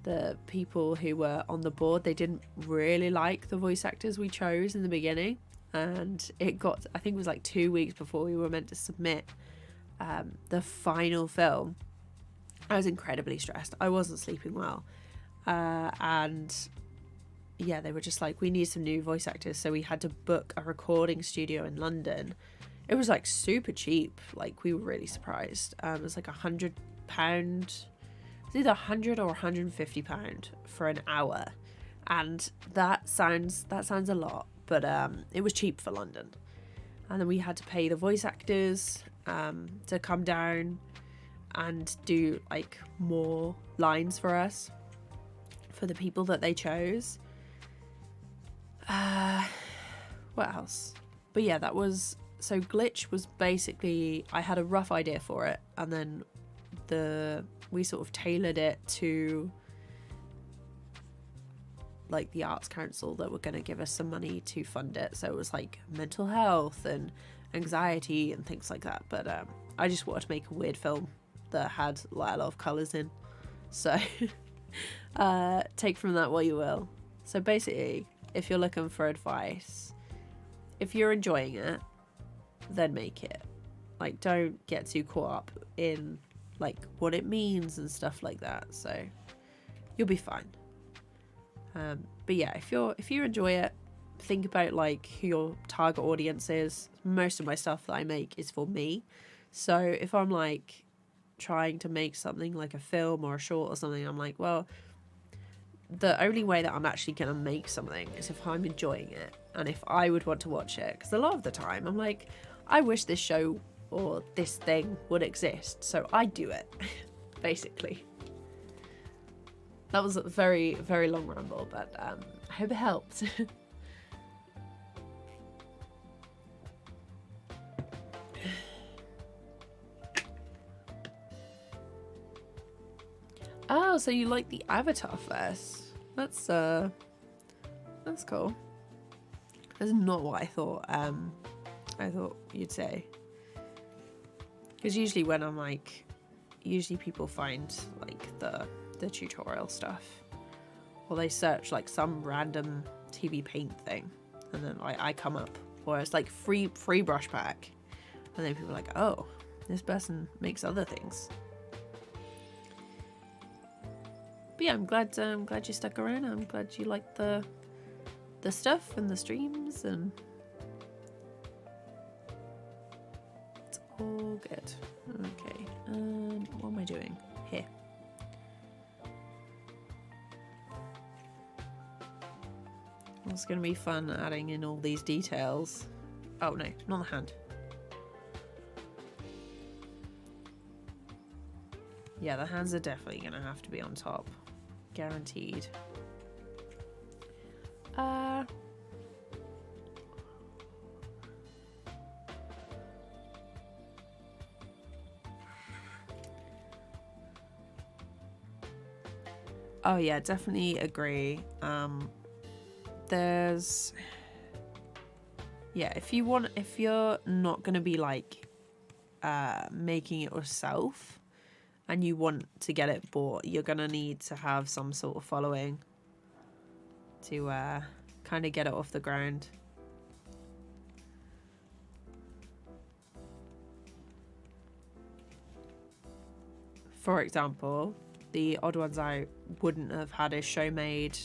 the people who were on the board, they didn't really like the voice actors we chose in the beginning, and it got, I think it was like 2 weeks before we were meant to submit the final film. I was incredibly stressed. I wasn't sleeping well, and yeah, they were just like, we need some new voice actors. So we had to book a recording studio in London. It was like super cheap. Like we were really surprised. It was like £100. It's either £100 or £150 for an hour, and that sounds a lot, but it was cheap for London. And then we had to pay the voice actors to come down and do like more lines for us for the people that they chose. What else? But yeah, that was, so Glitch was basically, I had a rough idea for it, and then we sort of tailored it to like the Arts Council that were going to give us some money to fund it. So it was like mental health and anxiety and things like that. But I just wanted to make a weird film that had like a lot of colours in. So take from that what you will. So basically, if you're looking for advice, if you're enjoying it, then make it. Like, don't get too caught up in like what it means and stuff like that. So you'll be fine. But yeah, if you enjoy it, think about like who your target audience is. Most of my stuff that I make is for me. So if I'm like trying to make something like a film or a short or something, I'm like, well, the only way that I'm actually going to make something is if I'm enjoying it and if I would want to watch it. Because a lot of the time I'm like, I wish this show or this thing would exist, so I do it. Basically. That was a very, very long ramble, but I hope it helped. Oh, so you like the Avatar first? That's cool. That's not what I thought. I thought you'd say. Because usually when I'm like, usually people find like the tutorial stuff, or they search like some random TVPaint thing, and then I come up, or it's like free brush pack, and then people are like, oh, this person makes other things. But yeah, I'm glad you stuck around. I'm glad you liked the stuff and the streams, and All good. Okay. What am I doing here? Well, it's going to be fun adding in all these details. Oh no, not the hand. Yeah, the hands are definitely going to have to be on top. Guaranteed. Oh yeah, definitely agree. There's... Yeah, if you're not going to be like making it yourself and you want to get it bought, you're going to need to have some sort of following to kind of get it off the ground. For example, the Odd Ones I wouldn't have had a show made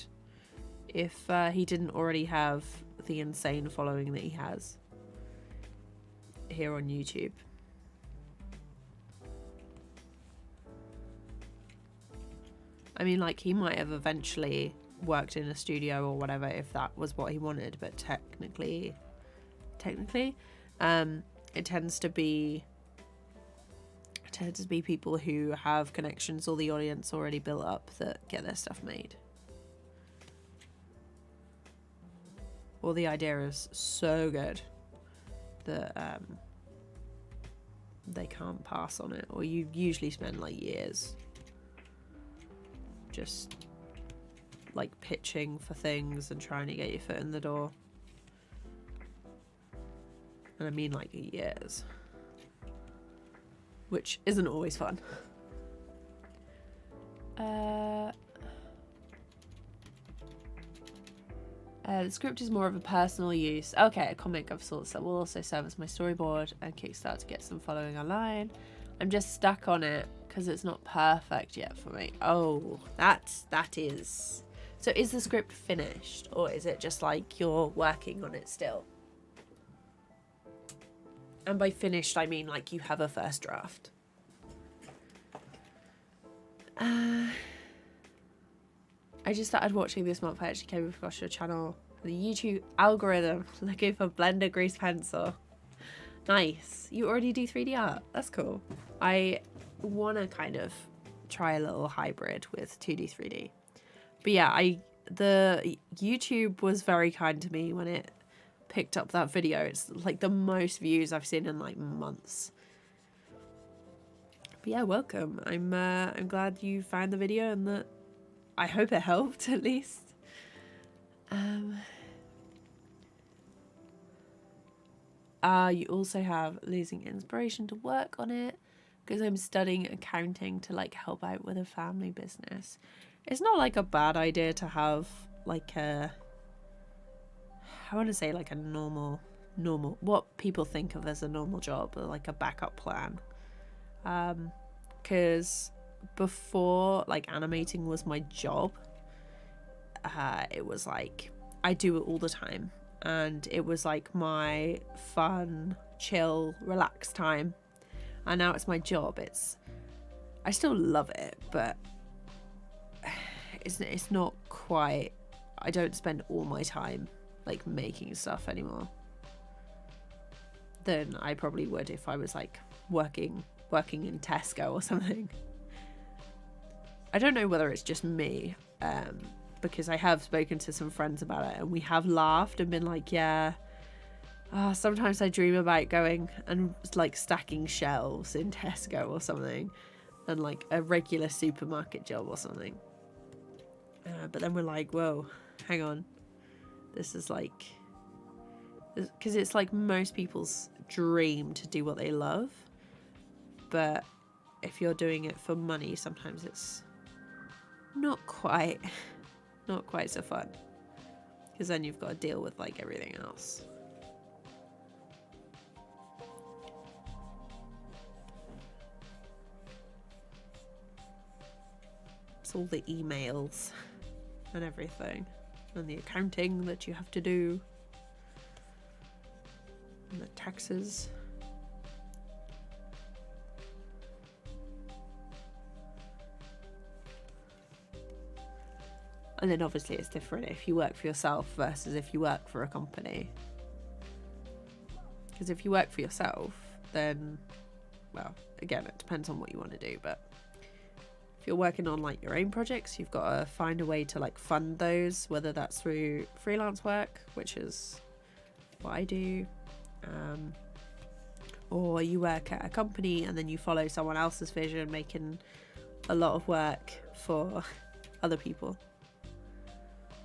if he didn't already have the insane following that he has here on YouTube. I mean, like, he might have eventually worked in a studio or whatever if that was what he wanted, but technically it tends to be people who have connections or the audience already built up that get their stuff made. Or the idea is so good that they can't pass on it, or you usually spend like years just like pitching for things and trying to get your foot in the door. And I mean like years, which isn't always fun. The script is more of a personal use. Okay, a comic of sorts that will also serve as my storyboard and kickstart to get some following online. I'm just stuck on it because it's not perfect yet for me. Oh, that is. So is the script finished, or is it just like you're working on it still? And by finished, I mean like you have a first draft. I just started watching this month. I actually came across your channel. The YouTube algorithm looking for blender grease pencil. Nice. You already do 3D art. That's cool. I want to kind of try a little hybrid with 2D, 3D. But yeah, the YouTube was very kind to me when it picked up that video. It's like the most views I've seen in like months. But yeah, welcome. I'm glad you found the video and that I hope it helped at least. You also have losing inspiration to work on it because I'm studying accounting to like help out with a family business. It's not like a bad idea to have like I want to say like a normal what people think of as a normal job, or like a backup plan. Because before like animating was my job, it was like I do it all the time, and it was like my fun, chill, relaxed time. And now it's my job. I still love it, but it's not quite. I don't spend all my time like making stuff anymore than I probably would if I was like working in Tesco or something. I don't know whether it's just me, because I have spoken to some friends about it and we have laughed and been like, yeah, sometimes I dream about going and like stacking shelves in Tesco or something, and like a regular supermarket job or something. But then we're like, whoa, hang on. This is like, because it's like most people's dream to do what they love. But if you're doing it for money, sometimes it's not quite so fun, because then you've got to deal with like everything else. It's all the emails and everything, and the accounting that you have to do, and the taxes. And then obviously it's different if you work for yourself versus if you work for a company. Because if you work for yourself, then, well, again, it depends on what you want to do. But if you're working on like your own projects, you've got to find a way to like fund those, whether that's through freelance work, which is what I do, or you work at a company and then you follow someone else's vision, making a lot of work for other people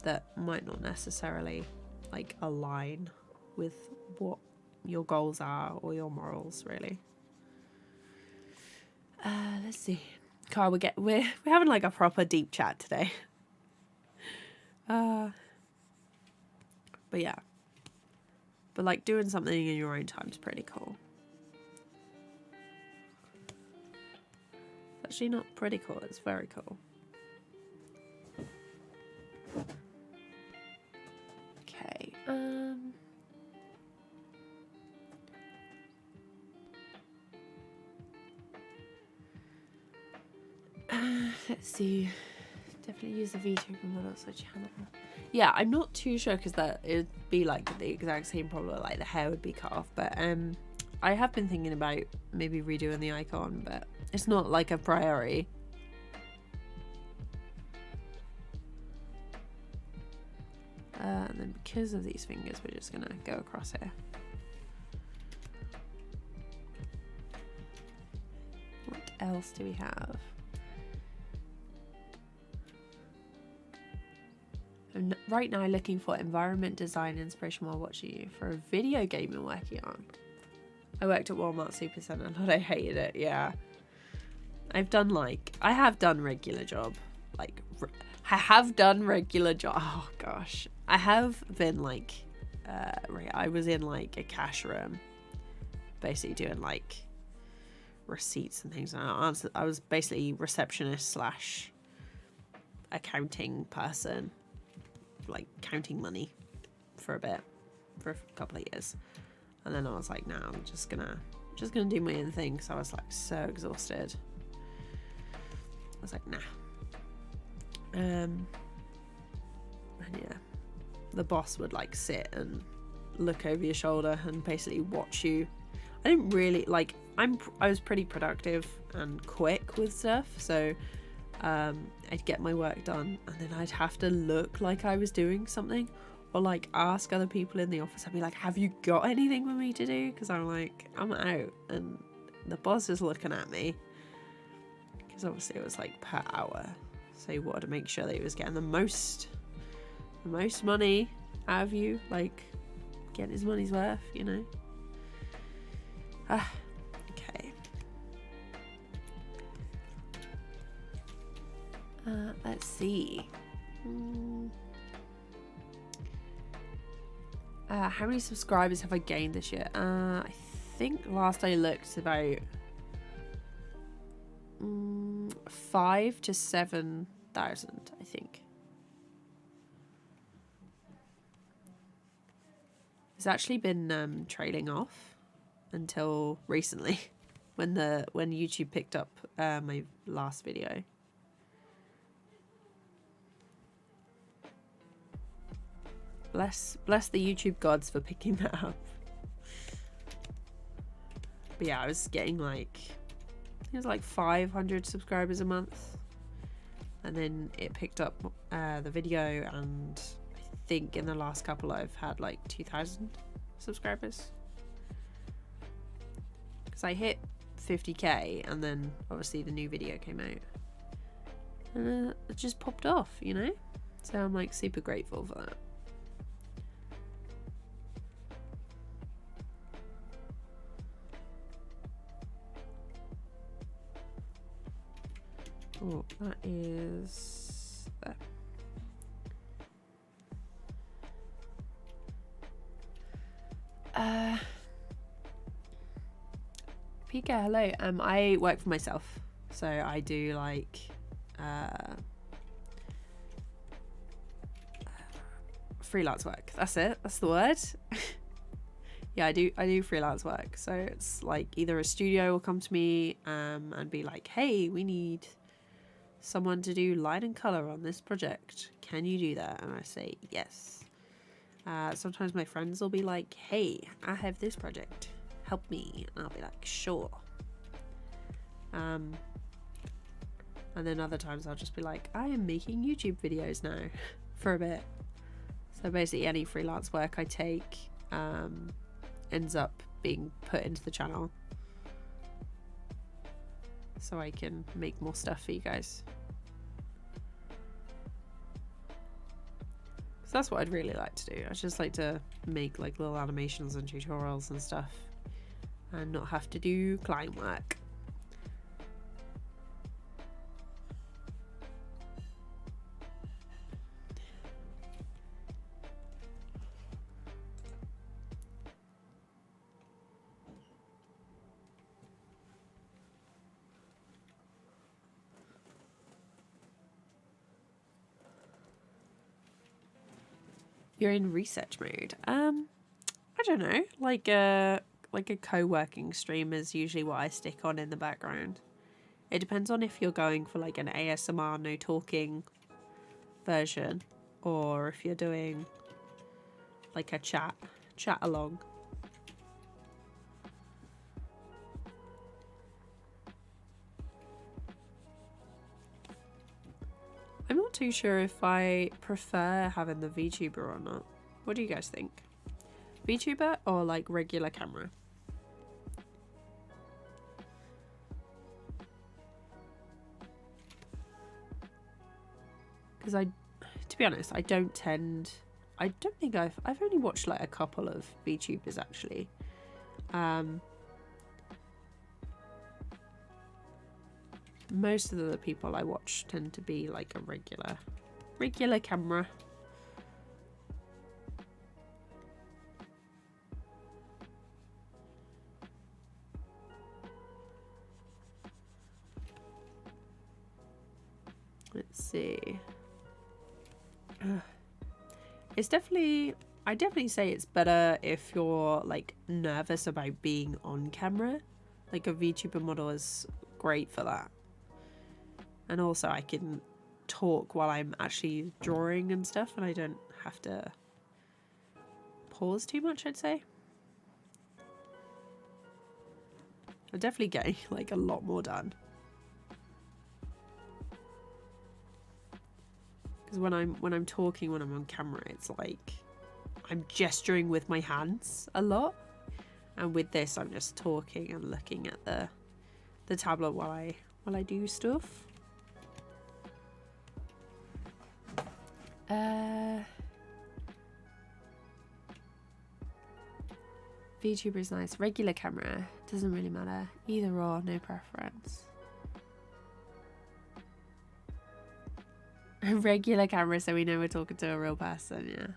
that might not necessarily like align with what your goals are or your morals, really. Let's see. Carl, we're having like a proper deep chat today. But yeah. But like doing something in your own time is pretty cool. It's actually not pretty cool, it's very cool. Okay, let's see. Definitely use the VTuber model so channel. Yeah, I'm not too sure because that it'd be like the exact same problem, like the hair would be cut off. But I have been thinking about maybe redoing the icon, but it's not like a priority. And then because of these fingers, we're just gonna go across here. What else do we have? I'm right now looking for environment design inspiration while watching you for a video game I'm working on. I worked at Walmart Supercenter and I hated it. Yeah, I have done regular job. I have done regular job. Oh gosh, I have been like, I was in like a cash room, basically doing like receipts and things. And I was basically receptionist / accounting person, like counting money for a couple of years. And then I was like, nah, I'm just gonna do my own thing, because I was like so exhausted. I was like, nah. And yeah, the boss would like sit and look over your shoulder and basically watch you. I didn't really like, I was pretty productive and quick with stuff, so I'd get my work done and then I'd have to look like I was doing something, or like ask other people in the office. I'd be like, have you got anything for me to do? Because I'm like, I'm out, and the boss is looking at me, because obviously it was like per hour, so he wanted to make sure that he was getting the most money out of you, like getting his money's worth, you know. Okay. Let's see. How many subscribers have I gained this year? I think last I looked about 5,000 to 7,000, I think. It's actually been trailing off until recently, when YouTube picked up my last video. Bless the YouTube gods for picking that up. But yeah, I was getting like, I think it was like 500 subscribers a month, and then it picked up the video, and I think in the last couple I've had like 2,000 subscribers, because I hit 50k and then obviously the new video came out, and it just popped off, you know. So I'm like super grateful for that. Oh, that is there. Pika, hello. I work for myself, so I do like freelance work. That's it. That's the word. Yeah, I do freelance work. So it's like either a studio will come to me and be like, hey, we need someone to do line and color on this project. Can you do that? And I say yes. Sometimes my friends will be like, hey, I have this project, help me. And I'll be like, sure. And then other times I'll just be like, I am making YouTube videos now for a bit. So basically any freelance work I take ends up being put into the channel, so I can make more stuff for you guys. So that's what I'd really like to do. I'd just like to make like little animations and tutorials and stuff and not have to do client work. You're in research mode. I don't know. Like a co-working stream is usually what I stick on in the background. It depends on if you're going for like an ASMR no talking version, or if you're doing like a chat along. I'm not too sure if I prefer having the VTuber or not. What do you guys think? VTuber or like regular camera? Because to be honest, I don't think I've only watched like a couple of VTubers actually. Most of the people I watch tend to be like a regular camera. Let's see. It's definitely, I definitely say it's better if you're like nervous about being on camera. Like a VTuber model is great for that. And also I can talk while I'm actually drawing and stuff, and I don't have to pause too much, I'd say. I'm definitely getting like a lot more done. Because when I'm talking, when I'm on camera, it's like I'm gesturing with my hands a lot. And with this, I'm just talking and looking at the tablet while I do stuff. VTuber is nice. Regular camera doesn't really matter. Either or, no preference. Regular camera, so we know we're talking to a real person. Yeah.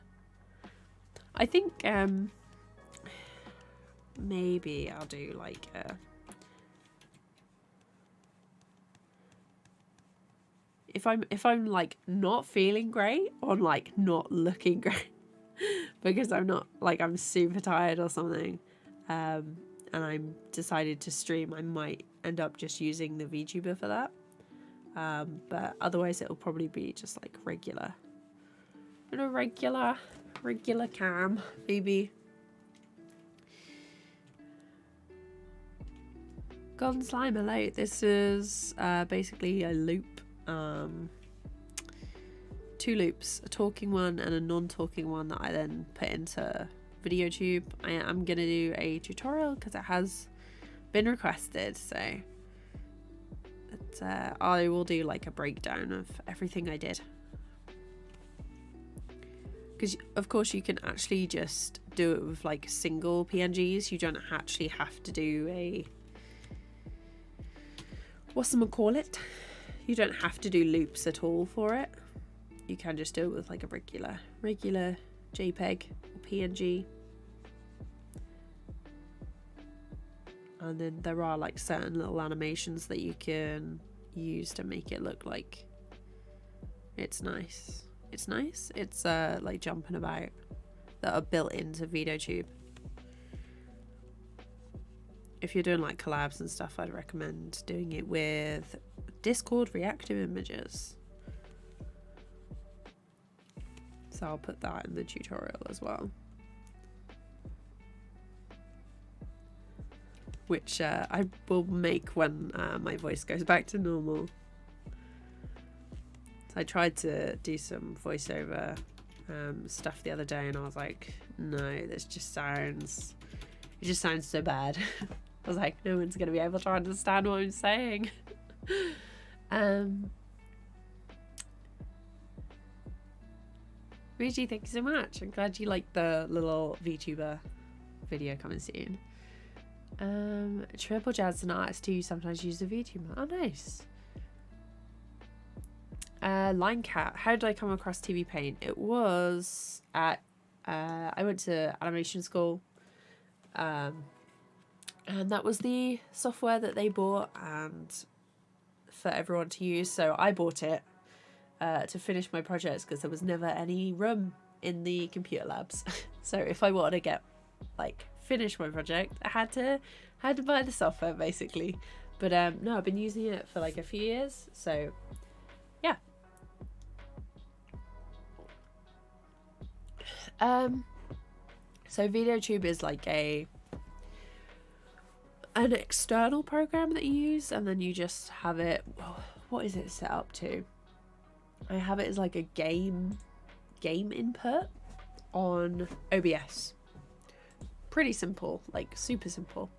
I think maybe I'll do like a. If I'm like not feeling great or like not looking great because I'm not like I'm super tired or something, and I'm decided to stream, I might end up just using the VTuber for that. But otherwise it'll probably be just like regular. And a regular cam, maybe. Golden Slime, hello. This is basically a loop. 2 loops, a talking one and a non-talking one that I then put into VideoTube. I am going to do a tutorial because it has been requested, so I will do like a breakdown of everything I did. Because of course you can actually just do it with like single PNGs. You don't actually have to do a whatchamacallit. You don't have to do loops at all for it. You can just do it with like a regular JPEG or PNG. And then there are like certain little animations that you can use to make it look like it's nice. It's nice. It's like jumping about that are built into VideoTube. If you're doing like collabs and stuff, I'd recommend doing it with Discord reactive images. So I'll put that in the tutorial as well. Which I will make when my voice goes back to normal. So I tried to do some voiceover stuff the other day, and I was like, no, this just sounds, it just sounds so bad. I was like, no one's gonna be able to understand what I'm saying. Rigi, thank you so much. I'm glad you liked the little VTuber video coming soon. Triple Jazz and artists too sometimes use the VTuber. Oh, nice. Line Cat, how did I come across TVPaint? It was at I went to animation school, and that was the software that they bought and for everyone to use. So I bought it to finish my projects because there was never any room in the computer labs. So if I wanted to get finish my project, I had to buy the software basically. But no, I've been using it for like a few years, so yeah. So VideoTube is like an external program that you use, and then you just have it, what is it set up to? I have it as like a game input on OBS. Pretty simple, like super simple.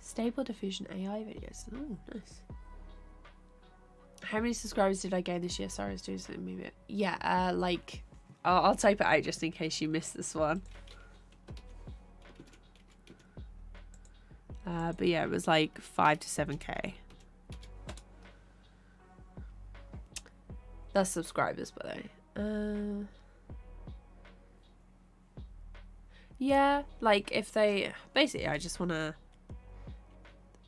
Stable Diffusion AI videos. Oh, nice. How many subscribers did I gain this year? Sorry, I was doing something maybe. Yeah, I'll type it out just in case you missed this one. But yeah, it was like 5 to 7k. That's subscribers, by the way. Yeah, like if they basically, I just want to,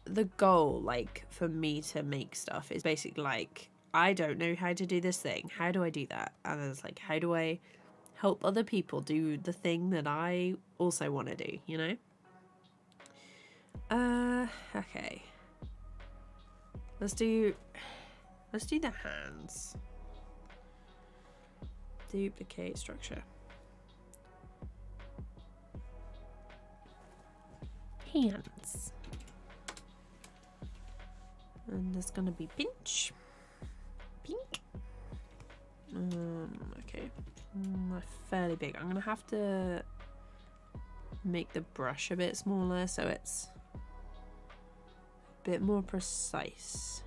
the goal like for me to make stuff is basically like, I don't know how to do this thing, how do I do that? And it's like, how do I help other people do the thing that I also want to do, you know? Okay, let's do the hands. Duplicate structure. Hands. And there's gonna be pinch. Pink. Okay. Fairly big. I'm gonna have to make the brush a bit smaller so it's a bit more precise.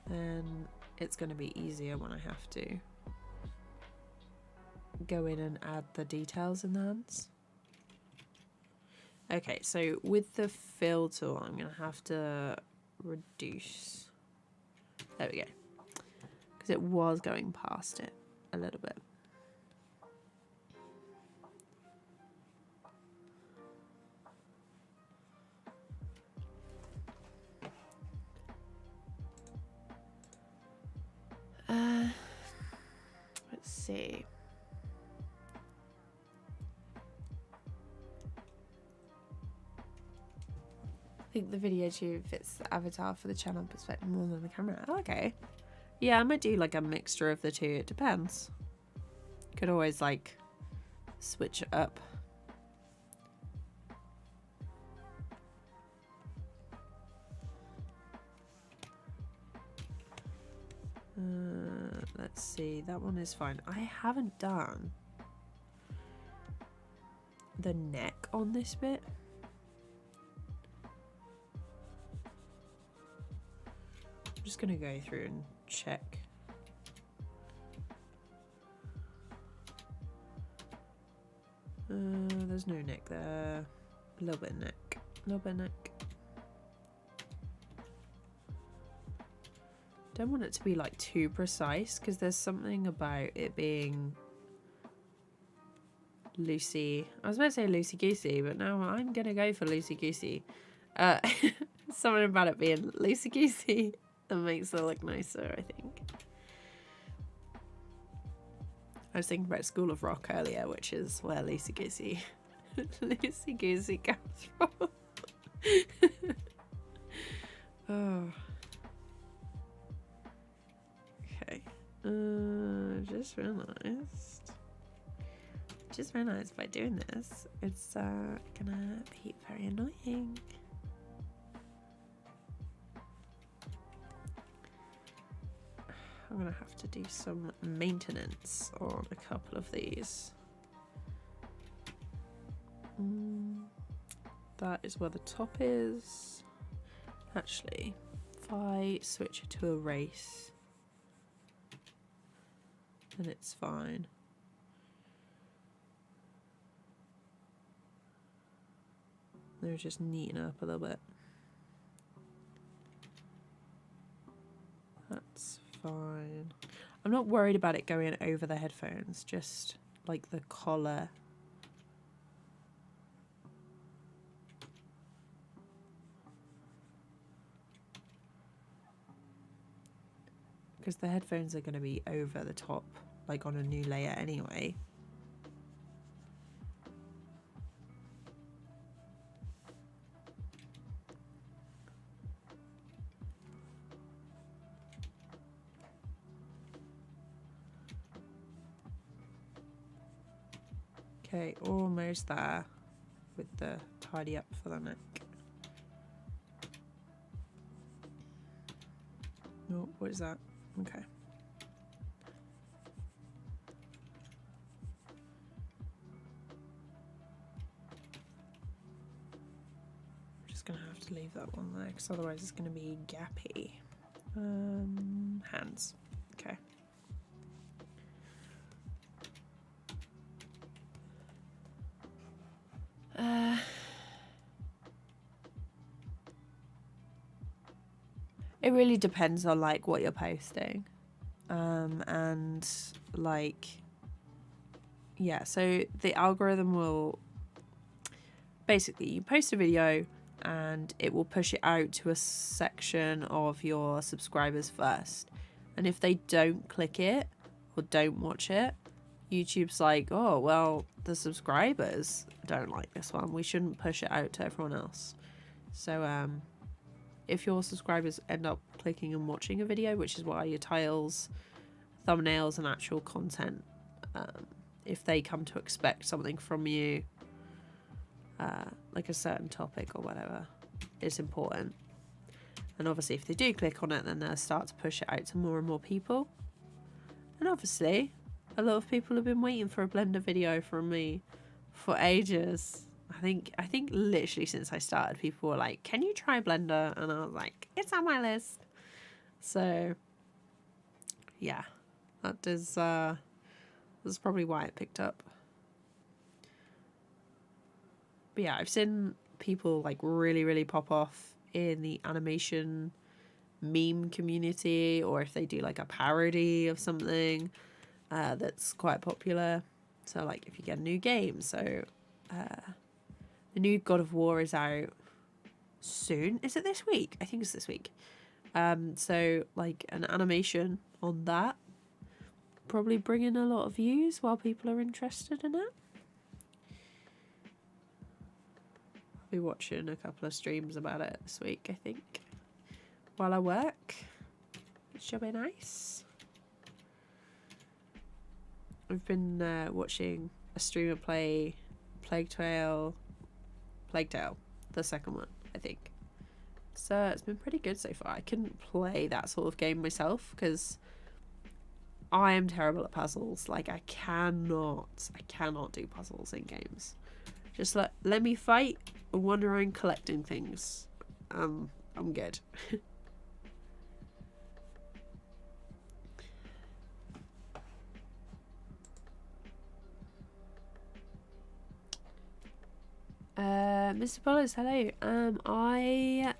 Then it's going to be easier when I have to go in and add the details in the hands. Okay, so with the fill tool, I'm going to have to reduce. There we go. Because it was going past it a little bit. Let's see. I think the video tube fits the avatar for the channel perspective more than the camera. Oh, okay. Yeah, I might do like a mixture of the two. It depends. Could always like switch it up. Let's see, that one is fine. I haven't done the neck on this bit. I'm just gonna go through and check. There's no neck there. A little bit of neck. A little bit of neck. Don't want it to be like too precise because there's something about it being loosey. I was about to say loosey goosey, but now I'm gonna go for loosey goosey. Something about it being loosey goosey that makes it look nicer, I think. I was thinking about School of Rock earlier, which is where Lucy Goosey Lucy Goosey comes from. Oh. Okay. Just realized by doing this, it's gonna be very annoying. I'm gonna have to do some maintenance on a couple of these. That is where the top is. Actually, if I switch it to erase, then it's fine. They're just neaten up a little bit. That's fine. I'm not worried about it going over the headphones, just like the collar. Because the headphones are going to be over the top, like on a new layer anyway. Okay, almost there with the tidy up for the neck. Oh, what is that? Okay. I'm just gonna have to leave that one there because otherwise it's gonna be gappy. Hands. Okay. It really depends on like what you're posting. And like, yeah, so the algorithm will basically, you post a video and it will push it out to a section of your subscribers first. And if they don't click it or don't watch it, YouTube's like, oh, well, the subscribers don't like this one. We shouldn't push it out to everyone else. So, if your subscribers end up clicking and watching a video, which is why your titles, thumbnails, and actual content, if they come to expect something from you, like a certain topic or whatever, it's important. And obviously if they do click on it, then they'll start to push it out to more and more people. And obviously a lot of people have been waiting for a Blender video from me for ages. I think literally since I started, people were like, can you try Blender? And I was like, it's on my list. So yeah, that's probably why it picked up. But yeah, I've seen people like really pop off in the animation meme community, or if they do like a parody of something that's quite popular. So like if you get a new game, so the new God of War is out soon. Is it this week? I think it's this week. So like an animation on that probably bring in a lot of views while people are interested in it. I'll be watching a couple of streams about it this week, I think, while I work. It should be nice. I've been watching a streamer play Plague Tale, the second one, I think. So it's been pretty good so far. I couldn't play that sort of game myself because I am terrible at puzzles. Like I cannot do puzzles in games. Just let me fight and wander around collecting things. I'm good. Mr. Bollers, hello. I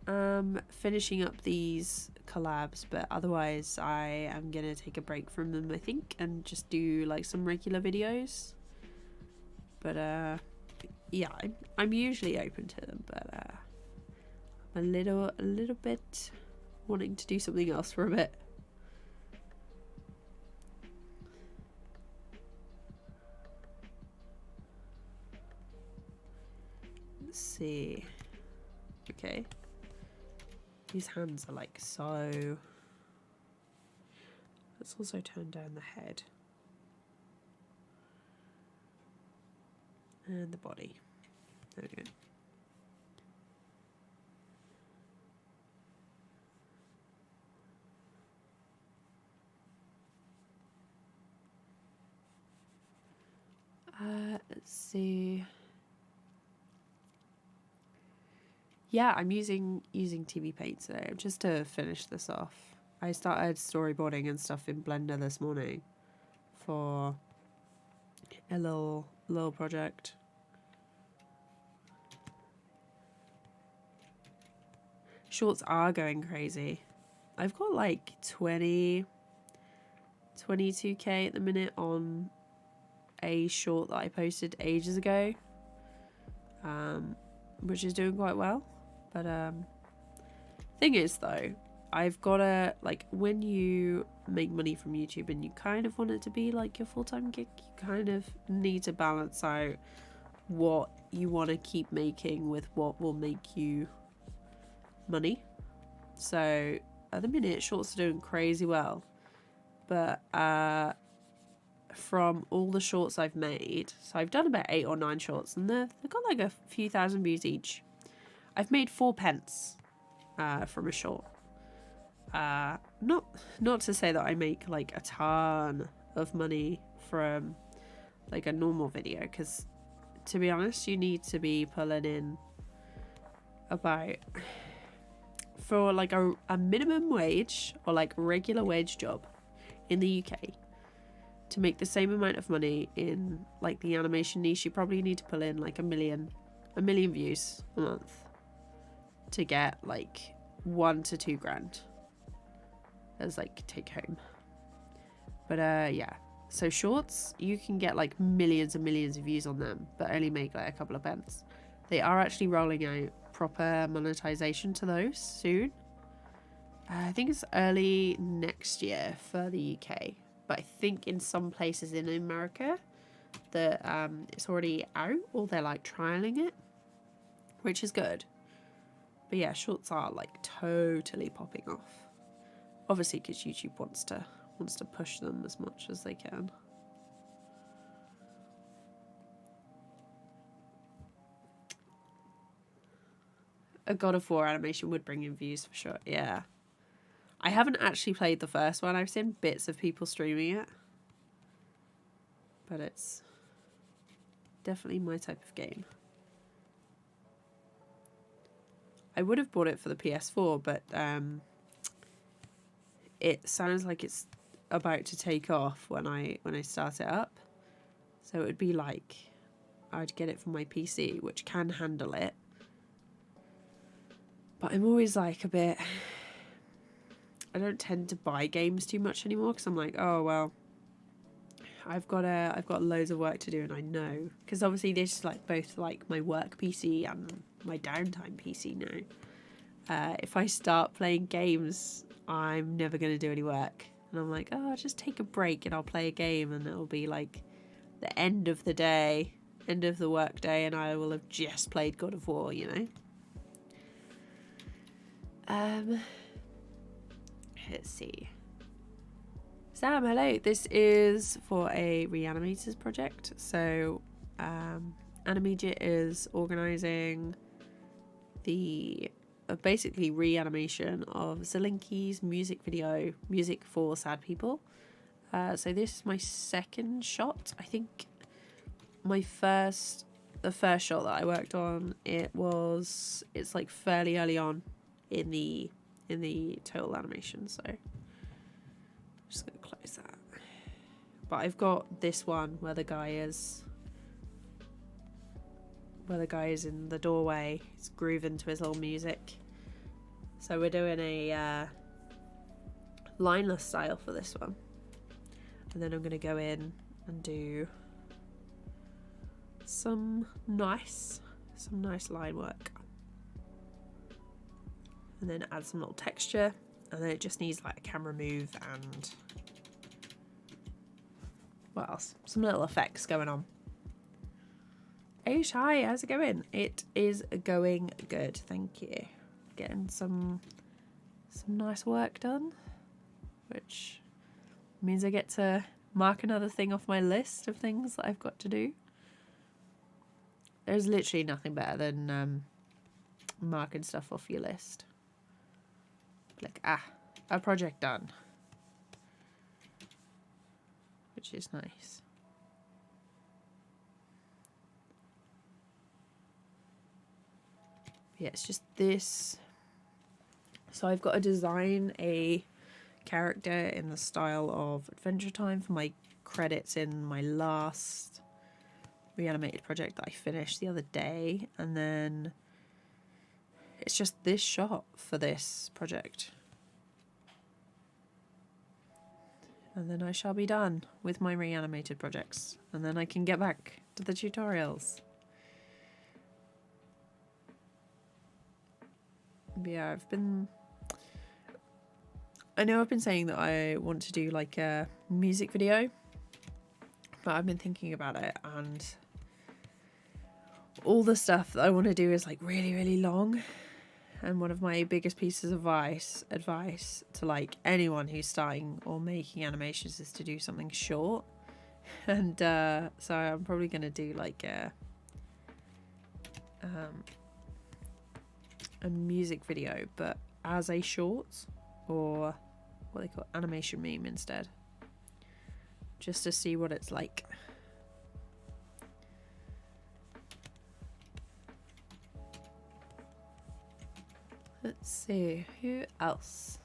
am finishing up these collabs, but otherwise I am gonna take a break from them, I think, and just do like some regular videos. But yeah, I'm usually open to them, but I'm a little bit wanting to do something else for a bit. Let's see. Okay. These hands are like so... Let's also turn down the head. And the body. There we go. Let's see. Yeah, I'm using TVPaint today just to finish this off. I started storyboarding and stuff in Blender this morning for a little project. Shorts are going crazy. I've got like 22k at the minute on a short that I posted ages ago, which is doing quite well. But thing is though, I've gotta, like, when you make money from YouTube and you kind of want it to be like your full-time gig, you kind of need to balance out what you want to keep making with what will make you money. So at the minute shorts are doing crazy well, but from all the shorts I've made, so I've done about 8 or 9 shorts and they've got like a few thousand views each. I've made 4 pence from a short. Not to say that I make like a ton of money from like a normal video, because to be honest you need to be pulling in about, for like a minimum wage or like regular wage job in the UK to make the same amount of money in like the animation niche. You probably need to pull in like a million views a month to get like 1 to 2 grand as like take home. But yeah, so shorts, you can get like millions and millions of views on them but only make like a couple of pence. They are actually rolling out proper monetization to those soon. I think it's early next year for the UK, but I think in some places in America that it's already out, or they're like trialing it, which is good. But yeah, shorts are like totally popping off, obviously because YouTube wants to push them as much as they can. A God of War animation would bring in views for sure. Yeah, I haven't actually played the first one. I've seen bits of people streaming it, but it's definitely my type of game. I would have bought it for the PS4, but it sounds like it's about to take off when I start it up. So it would be like I'd get it from my PC, which can handle it. But I'm always like a bit... I don't tend to buy games too much anymore because I'm like, oh well, I've got loads of work to do, and I know, because obviously this is like both like my work PC and my downtime PC now. If I start playing games, I'm never going to do any work, and I'm like, oh, I'll just take a break and I'll play a game, and it'll be like the end of the day, end of the work day, and I will have just played God of War, you know. Let's see. Sam, hello. This is for a Reanimated project. So, ANIMATE is organising the basically reanimation of Zalinki's music video, Music for Sad People. So this is my second shot. I think the first shot that I worked on, it's like fairly early on in the total animation, so I'm just gonna close that. But I've got this one where the guy is in the doorway. He's grooving to his little music. So we're doing a lineless style for this one, and then I'm gonna go in and do some nice line work, and then add some little texture, and then it just needs like a camera move and what else? Some little effects going on. Hey, hi, how's it going? It is going good, thank you. Getting some nice work done, which means I get to mark another thing off my list of things that I've got to do. There's literally nothing better than marking stuff off your list. Like, a project done. Which is nice. Yeah, it's just this. So I've got to design a character in the style of Adventure Time for my credits in my last Reanimated project that I finished the other day. And then it's just this shot for this project. And then I shall be done with my Reanimated projects. And then I can get back to the tutorials. Yeah, I know I've been saying that I want to do like a music video, but I've been thinking about it, and all the stuff that I want to do is like really, really long. And one of my biggest pieces of advice to like anyone who's starting or making animations is to do something short. And so I'm probably going to do like a music video, but as a short, or what they call animation meme instead, just to see what it's like. Let's see, who else?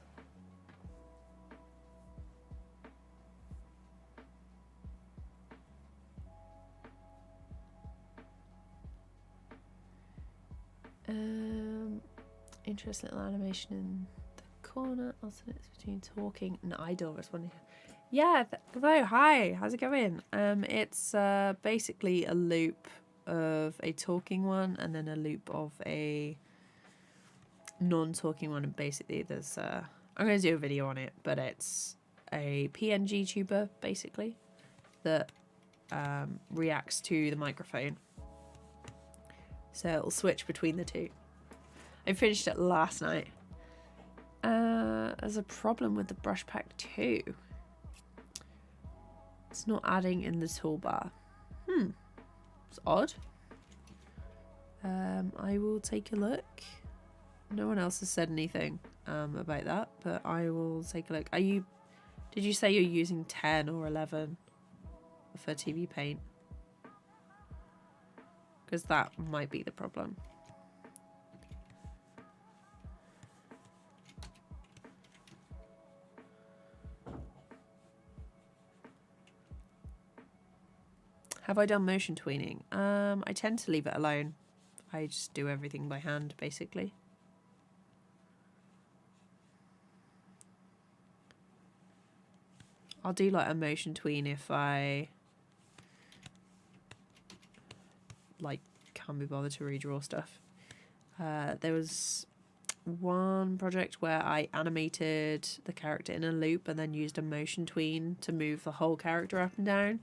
Interesting little animation in the corner. Also, it's between talking and idle. Responding. Yeah. Hello. Hi. How's it going? It's basically a loop of a talking one and then a loop of a non-talking one. And basically, there's I'm going to do a video on it, but it's a PNG tuber basically that reacts to the microphone. So it'll switch between the two. I finished it last night. There's a problem with the brush pack too. It's not adding in the toolbar. It's odd. I will take a look. No one else has said anything about that, but I will take a look. Did you say you're using 10 or 11 for TVPaint? Because that might be the problem. Have I done motion tweening? I tend to leave it alone. I just do everything by hand, basically. I'll do like a motion tween if I like can't be bothered to redraw stuff. There was one project where I animated the character in a loop and then used a motion tween to move the whole character up and down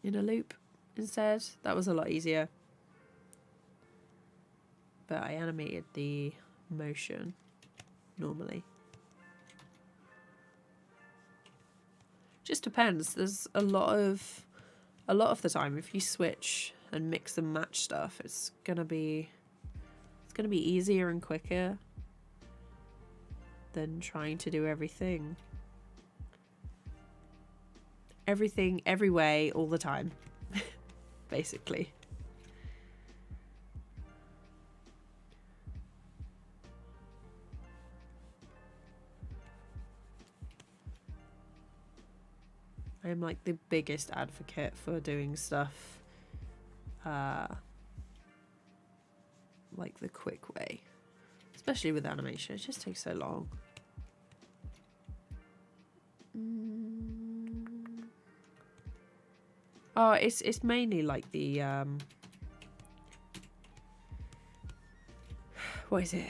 in a loop instead. That was a lot easier, but I animated the motion normally. Just depends. There's a lot of the time, if you switch and mix and match stuff, it's gonna be easier and quicker than trying to do everything every way all the time. Basically. I am like the biggest advocate for doing stuff like the quick way, especially with animation. It just takes so long. Oh, it's mainly like the what is it?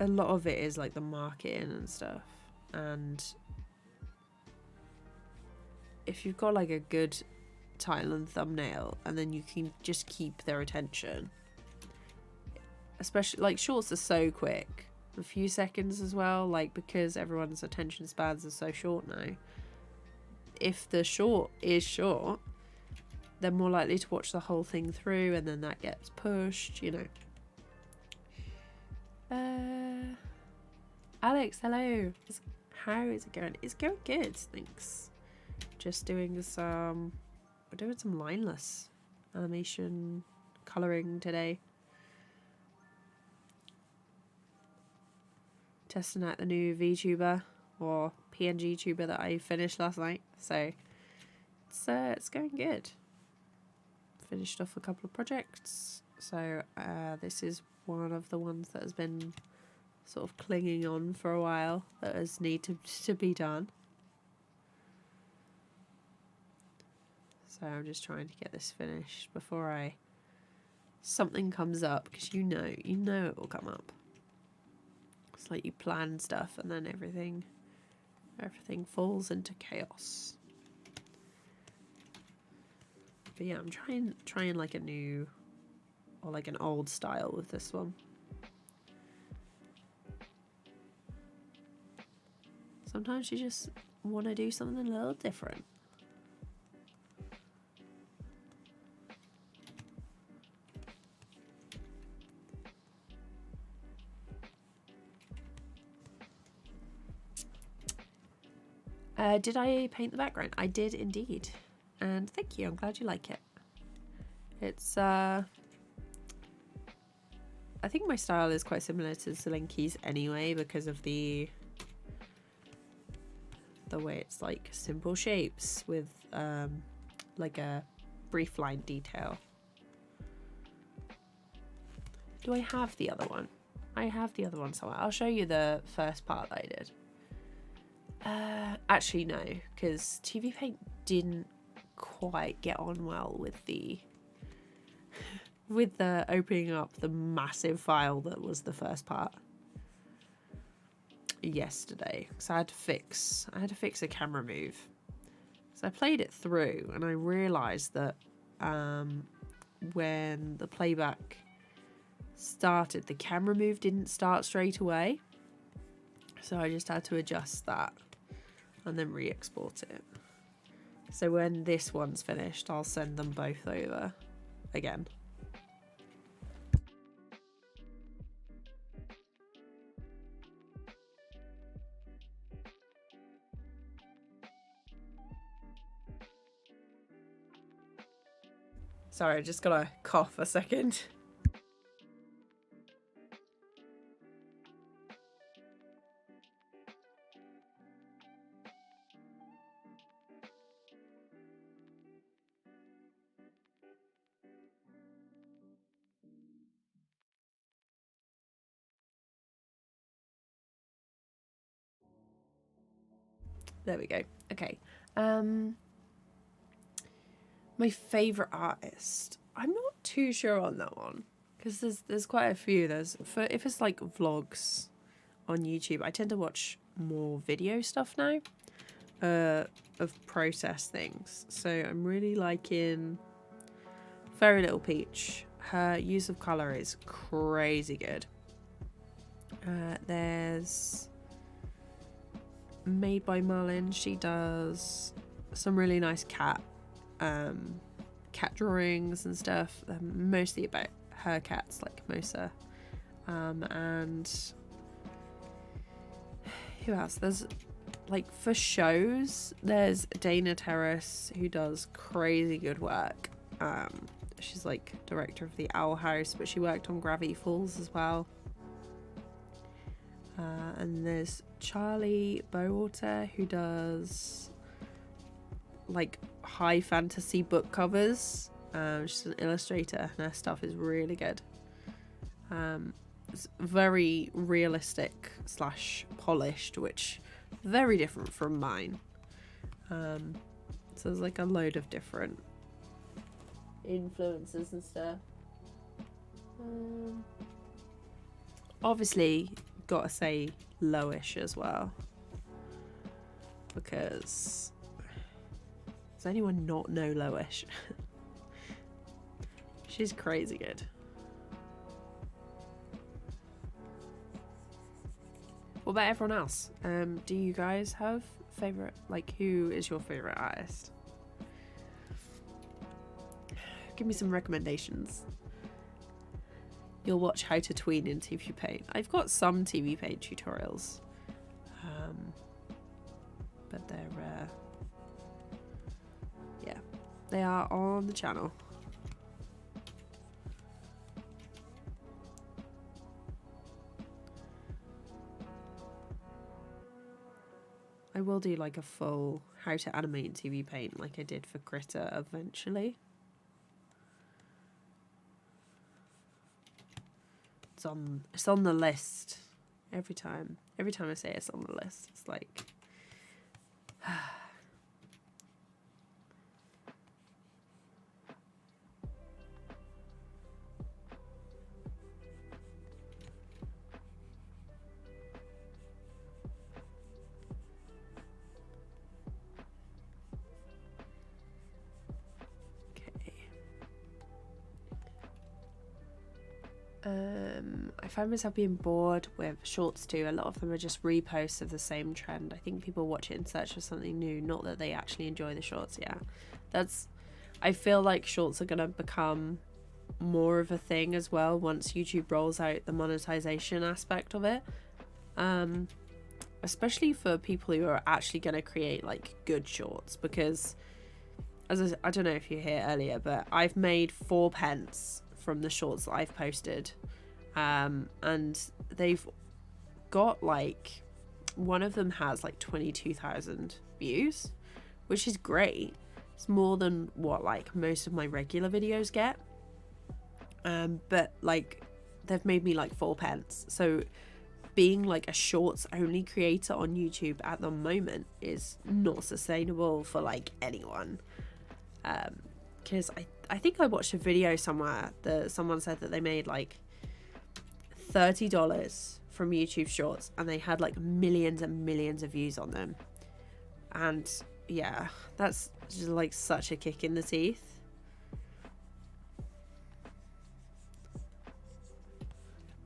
A lot of it is like the marketing and stuff, and if you've got like a good title and thumbnail, and then you can just keep their attention. Especially like shorts are so quick, a few seconds as well, like because everyone's attention spans are so short now. If the short is short, they're more likely to watch the whole thing through, and then that gets pushed, you know. Alex, hello. How is it going? It's going good, thanks. Just doing some, we're doing some lineless animation coloring today. Testing out the new VTuber or PNG tuber that I finished last night, so it's going good. Finished off a couple of projects, so this is one of the ones that has been sort of clinging on for a while, that has needed to be done. So I'm just trying to get this finished before something comes up, because you know it will come up. It's like you plan stuff and then everything falls into chaos. But yeah, I'm trying like a new or like an old style with this one. Sometimes you just want to do something a little different. Did I paint the background? I did indeed. And thank you, I'm glad you like it. It's, I think my style is quite similar to Zalinki's anyway, because of the way it's like simple shapes with like a brief line detail. Do I have the other one? I have the other one somewhere. I'll show you the first part that I did. Actually no, because TVPaint didn't quite get on well with the opening up the massive file that was the first part yesterday. So I had to fix a camera move. So I played it through and I realized that when the playback started, the camera move didn't start straight away. So I just had to adjust that and then re-export it. So when this one's finished, I'll send them both over again. Sorry, I just gotta cough a second. There we go. Okay. My favourite artist. I'm not too sure on that one, because there's quite a few. If it's like vlogs on YouTube, I tend to watch more video stuff now of process things. So I'm really liking Very Little Peach. Her use of colour is crazy good. There's Made by Marlin. She does some really nice cat drawings and stuff, mostly about her cats, like Mosa. And who else? There's like, for shows, there's Dana Terrace, who does crazy good work. She's like director of the Owl House, but she worked on Gravity Falls as well. And there's Charlie Bowater, who does like high fantasy book covers. She's an illustrator and her stuff is really good. It's very realistic / polished, which is very different from mine. So there's like a load of different influences and stuff. Obviously gotta say Lowish as well, because Does anyone not know Loish? She's crazy good. What about everyone else? Do you guys have favorite, like, who is your favorite artist? Give me some recommendations. You'll watch how to tween in TVPaint. I've got some TVPaint tutorials, but they're yeah, they are on the channel. I will do like a full how to animate in TVPaint like I did for Critter eventually. It's on the list every time. Every time I say it's on the list, it's like I find myself being bored with shorts too. A lot of them are just reposts of the same trend. I think people watch it in search for something new, not that they actually enjoy the shorts. Yeah, I feel like shorts are gonna become more of a thing as well once YouTube rolls out the monetization aspect of it, especially for people who are actually gonna create like good shorts, because I don't know if you hear earlier, but I've made 4 pence from the shorts that I've posted, and they've got like, one of them has like 22,000 views, which is great. It's more than what like most of my regular videos get, but like they've made me like 4 pence. So being like a shorts only creator on YouTube at the moment is not sustainable for like anyone, because I think I watched a video somewhere that someone said that they made like $30 from YouTube shorts and they had like millions and millions of views on them. And yeah, that's just like such a kick in the teeth.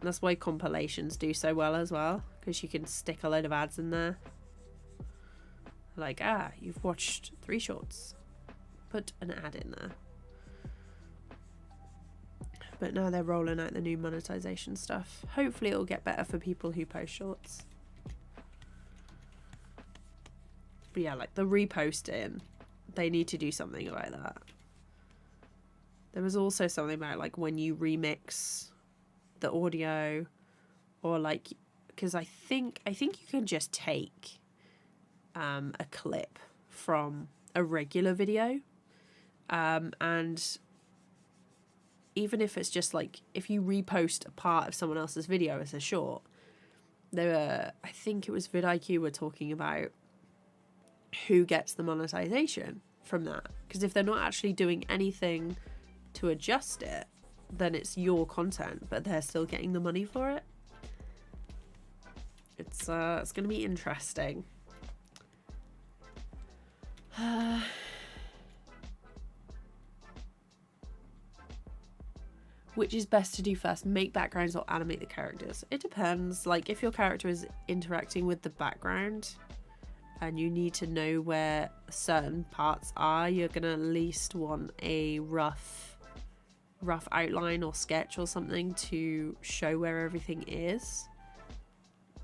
And that's why compilations do so well as well, because you can stick a load of ads in there. Like, you've watched 3 shorts, put an ad in there. But now they're rolling out the new monetization stuff. Hopefully it'll get better for people who post shorts. But yeah, like the reposting, they need to do something about that. There was also something about like when you remix the audio, or like, because I think you can just take a clip from a regular video, and even if it's just like, if you repost a part of someone else's video as a short, I think it was vidIQ were talking about who gets the monetization from that, because if they're not actually doing anything to adjust it, then it's your content, but they're still getting the money for it. It's gonna be interesting. Which is best to do first, make backgrounds or animate the characters? It depends. Like, if your character is interacting with the background and you need to know where certain parts are, you're gonna at least want a rough outline or sketch or something to show where everything is.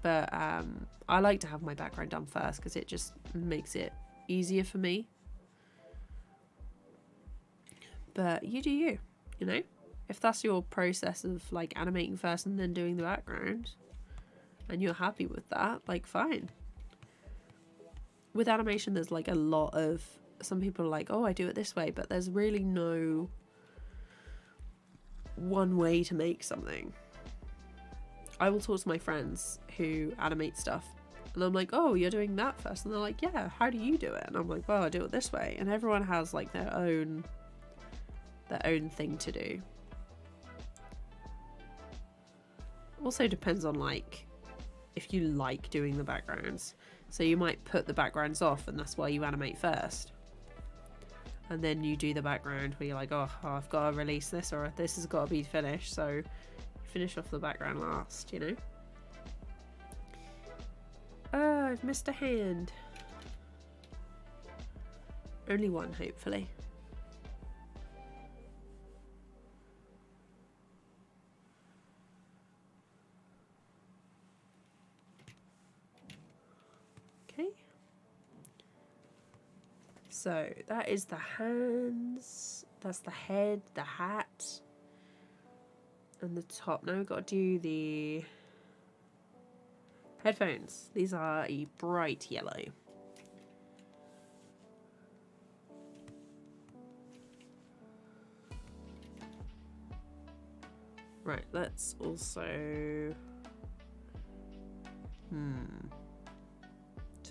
But I like to have my background done first because it just makes it easier for me. But you do you know? If that's your process of like animating first and then doing the background, and you're happy with that, like, fine. With animation, there's like a lot of, some people are like, oh, I do it this way, but there's really no one way to make something. I will talk to my friends who animate stuff and I'm like, oh, you're doing that first, and they're like, yeah, how do you do it? And I'm like, well, I do it this way. And everyone has like their own thing to do. Also depends on like if you like doing the backgrounds, so you might put the backgrounds off and that's why you animate first. And then you do the background where you're like, oh, I've got to release this, or this has got to be finished, so finish off the background last, you know? Oh, I've missed a hand. Only one, hopefully. Okay. So that is the hands, that's the head, the hat, and the top. Now we've got to do the headphones. These are a bright yellow. Right, let's also turn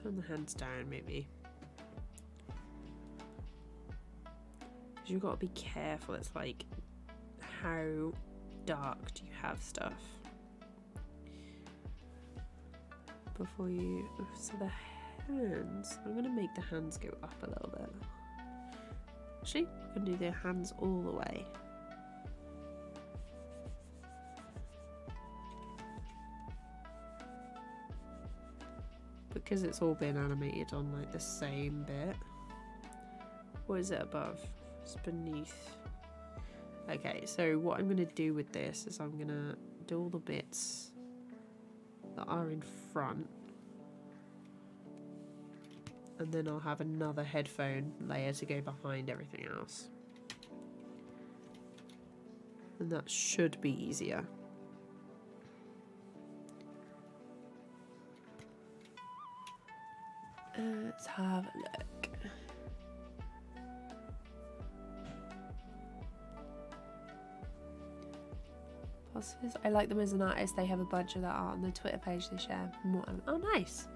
the hands down maybe. You've got to be careful. It's like, how dark do you have stuff before you... So the hands, I'm going to make the hands go up a little bit. Actually, we can do the hands all the way. Because it's all been animated on like the same bit. What is it above? It's beneath. Okay, so what I'm going to do with this is I'm going to do all the bits that are in front. And then I'll have another headphone layer to go behind everything else. And that should be easier. Let's have a look. I like them as an artist. They have a bunch of that art on their Twitter page they share. Oh, nice.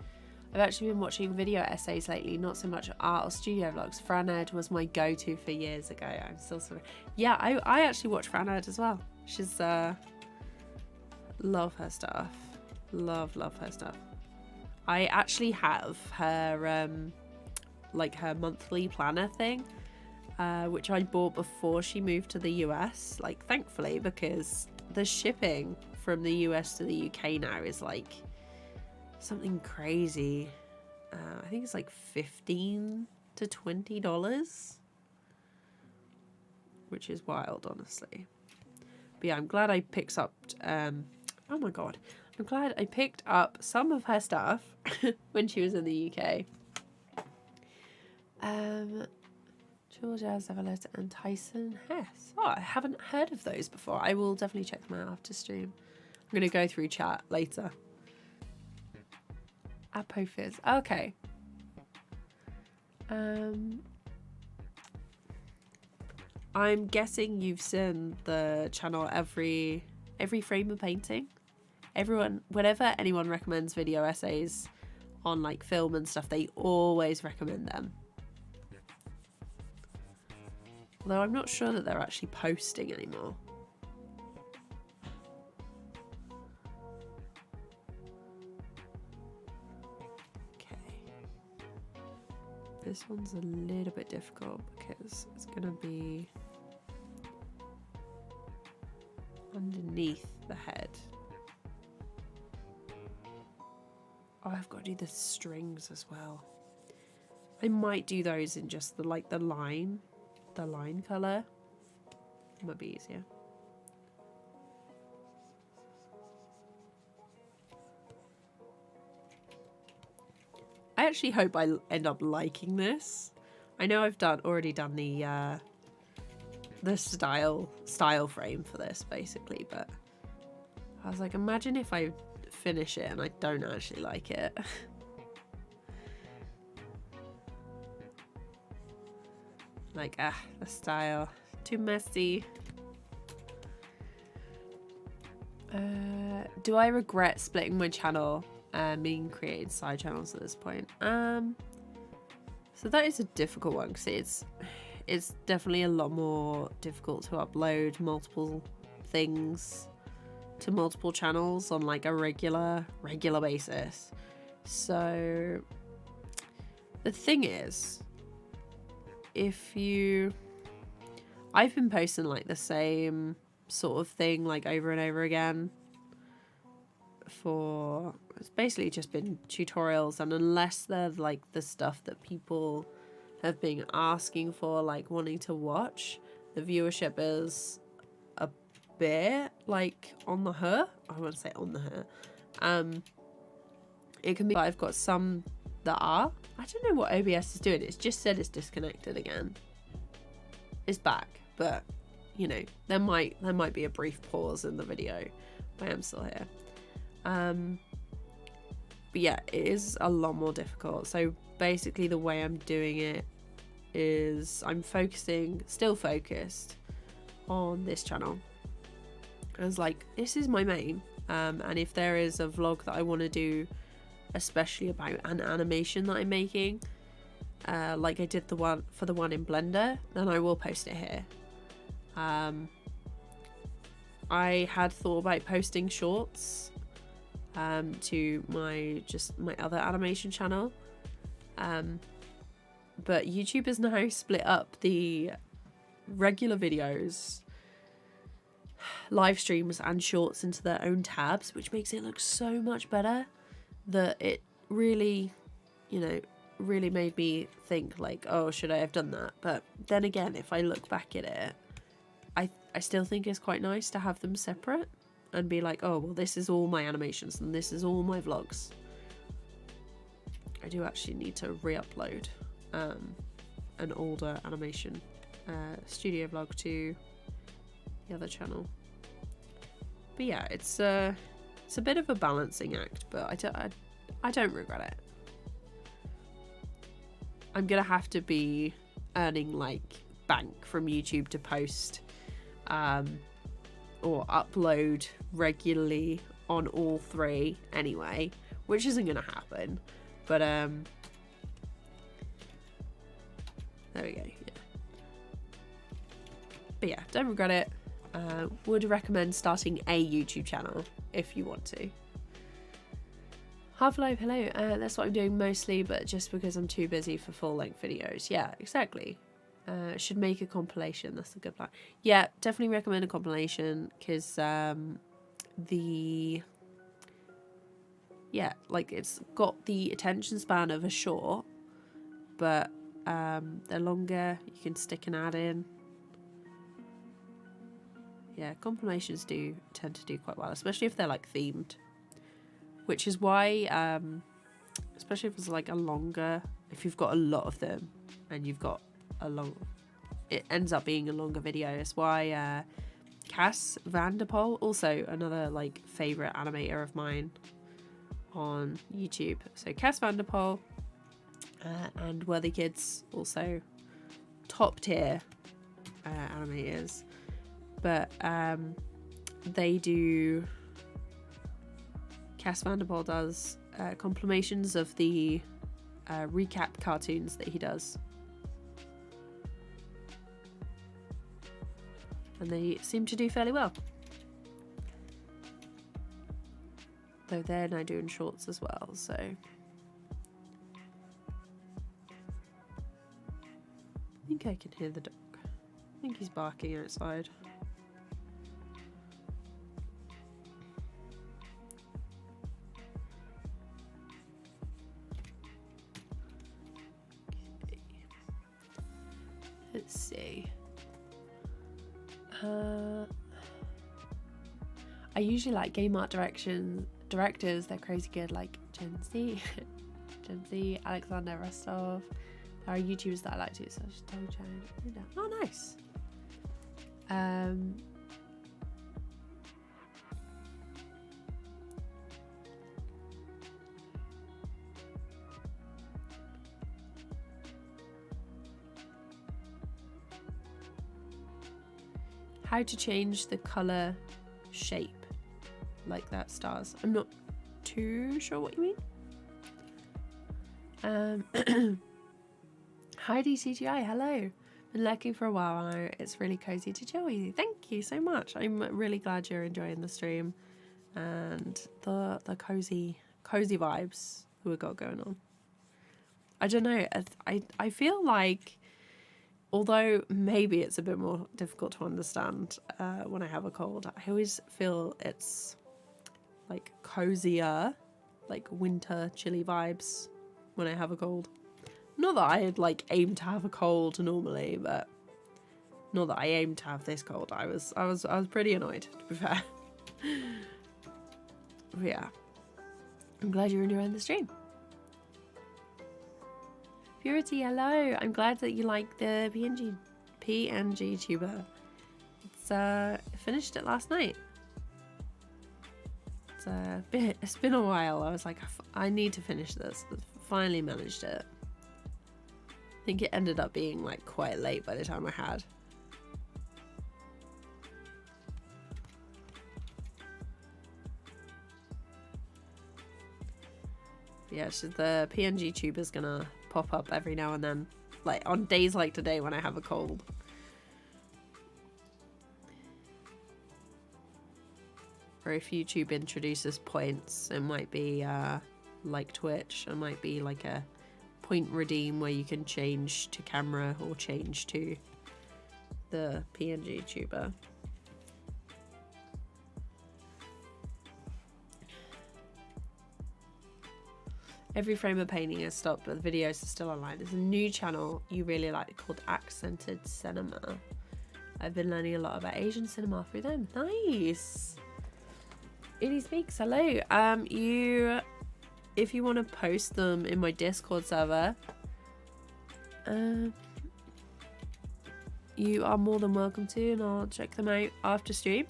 I've actually been watching video essays lately, not so much art or studio vlogs. Franed was my go-to for years ago. I'm still sort of... Yeah, I actually watch Franed as well. She's... love her stuff. Love her stuff. I actually have her, like her monthly planner thing, which I bought before she moved to the US, like thankfully, because the shipping from the US to the UK now is like something crazy. I think it's like $15 to $20, which is wild, honestly. But yeah, I'm glad I picked up, oh my god, I'm glad I picked up some of her stuff when she was in the UK. Georgia Zavaleta and Tyson Hess. Oh, I haven't heard of those before. I will definitely check them out after stream. I'm going to go through chat later. Apophis. Okay. I'm guessing you've seen the channel every frame of painting. Everyone, whenever anyone recommends video essays on like film and stuff, they always recommend them. Although I'm not sure that they're actually posting anymore. Okay. This one's a little bit difficult because it's going to be underneath the head. Oh, I've got to do the strings as well. I might do those in just the line color. Might be easier. I actually hope I end up liking this. I know I've already done the style frame for this basically, but I was like, imagine if I finish it and I don't actually like it. Like, the style too messy. Do I regret splitting my channel and being creating side channels at this point? So that is a difficult one because it's definitely a lot more difficult to upload multiple things to multiple channels on like a regular basis. So the thing is, if you... I've been posting like the same sort of thing like over and over again for... It's basically just been tutorials, and unless they're like the stuff that people have been asking for, like wanting to watch, the viewership is a bit like on the her. I want to say on the her. It can be, I've got some that are. I don't know what OBS is doing. It's just said it's disconnected again. It's back, but you know, there might be a brief pause in the video, but I am still here. But yeah, it is a lot more difficult. So basically the way I'm doing it is I'm still focused on this channel. I was like, this is my main. And if there is a vlog that I want to do, especially about an animation that I'm making, like I did the one in Blender, then I will post it here. I had thought about posting shorts to my other animation channel, but YouTube has now split up the regular videos, live streams and shorts into their own tabs, which makes it look so much better, that it really, you know, really made me think like, oh, should I have done that? But then again, if I look back at it, I still think it's quite nice to have them separate and be like, oh, well, this is all my animations and this is all my vlogs. I do actually need to re-upload an older animation studio vlog to the other channel. But yeah, it's a bit of a balancing act, but I don't regret it. I'm gonna have to be earning like bank from YouTube to post or upload regularly on all three anyway, which isn't gonna happen, but there we go. Yeah. But yeah, don't regret it. Would recommend starting a YouTube channel if you want to. Half-Life, hello. That's what I'm doing mostly, but just because I'm too busy for full-length videos. Yeah, exactly. Should make a compilation. That's a good plan. Yeah, definitely recommend a compilation, because like it's got the attention span of a short, but they're longer. You can stick an ad in. Yeah, compilations do tend to do quite well, especially if they're like themed. Which is why, especially if it's like a longer, if you've got a lot of them and you've got it ends up being a longer video. It's why Cass Vanderpool, also another like favorite animator of mine on YouTube. So Cass Vanderpool and Worthy Kids, also top tier animators, but they do. Cass Vanderpool does compilations of the recap cartoons that he does. And they seem to do fairly well. Though they're now doing shorts as well, so... I think I can hear the dog. I think he's barking outside. Let's see. I usually like game art directors. They're crazy good, like Gen Z, Alexander Rostov. There are YouTubers that I like too, such as Dojo. Oh, nice. How to change the color shape like that stars. I'm not too sure what you mean. Hi DCGI, hello. Been lurking for a while now. It's really cozy to chill with you. Thank you so much. I'm really glad you're enjoying the stream and the cozy vibes we got going on. I don't know. I feel like Although maybe it's a bit more difficult to understand when I have a cold. I always feel it's like cozier, like winter chilly vibes when I have a cold. Not that I'd like aim to have a cold normally, but not that I aimed to have this cold. I was pretty annoyed, to be fair. But yeah, I'm glad you're enjoying the stream. Purity, hello. I'm glad that you like the PNG tuber. It's finished it last night. It's been a while. I was like, I need to finish this. Finally managed it. I think it ended up being like quite late by the time I had. Yeah, so the PNG tuber's gonna pop up every now and then, like on days like today when I have a cold. Or if YouTube introduces points, it might be like Twitch, it might be like a point redeem where you can change to camera or change to the PNG tuber. Every frame of painting has stopped, but the videos are still online. There's a new channel you really like called Accented Cinema. I've been learning a lot about Asian cinema through them. Nice. Edie Speaks, hello. If you want to post them in my Discord server, you are more than welcome to, and I'll check them out after stream.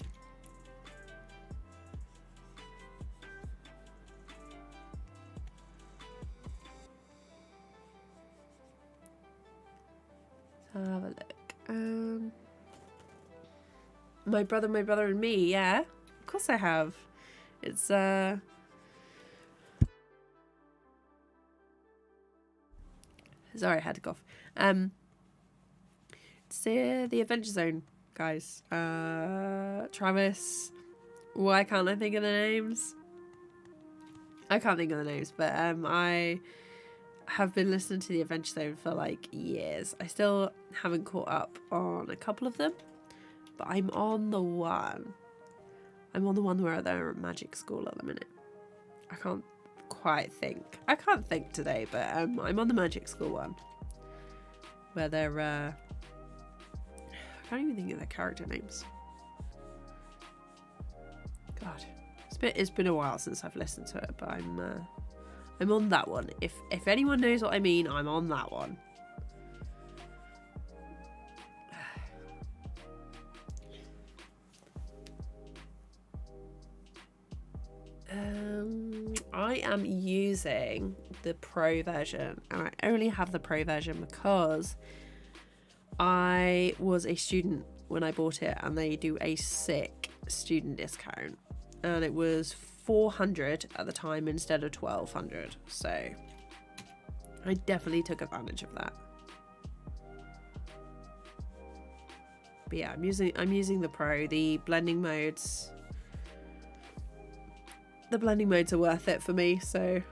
Have a look. My brother and me, yeah. Of course I have. It's sorry, I had to cough. It's the Adventure Zone guys. Travis. Why can't I think of the names? I can't think of the names, but I have been listening to the Adventure Zone for like years. I still haven't caught up on a couple of them, but I'm on the one. I'm on the one where they're at magic school at the minute. I can't quite think. I can't think today, but I'm on the magic school one. Where they're I can't even think of their character names. God. It's been a while since I've listened to it, but I'm on that one. If anyone knows what I mean, I'm on that one. I am using the Pro version, and I only have the Pro version because I was a student when I bought it, and they do a sick student discount, and it was $400 at the time instead of $1,200, so I definitely took advantage of that. But yeah, I'm using the Pro. The blending modes are worth it for me, so.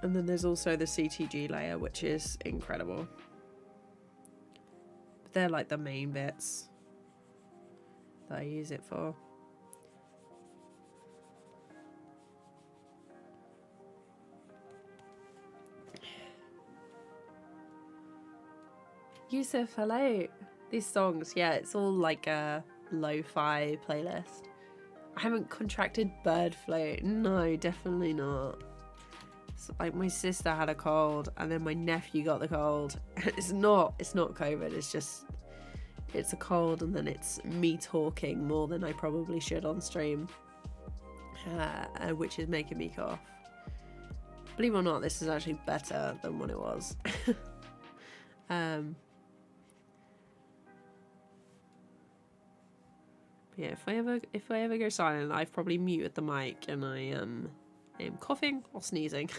And then there's also the CTG layer, which is incredible. But they're like the main bits that I use it for. Yusuf, hello. These songs, yeah, it's all like a lo-fi playlist. I haven't contracted bird flu. No, definitely not. It's like my sister had a cold, and then my nephew got the cold. It's not COVID. It's a cold, and then it's me talking more than I probably should on stream, which is making me cough. Believe it or not, this is actually better than what it was. Yeah, if I ever go silent, I've probably muted the mic, and I am coughing or sneezing.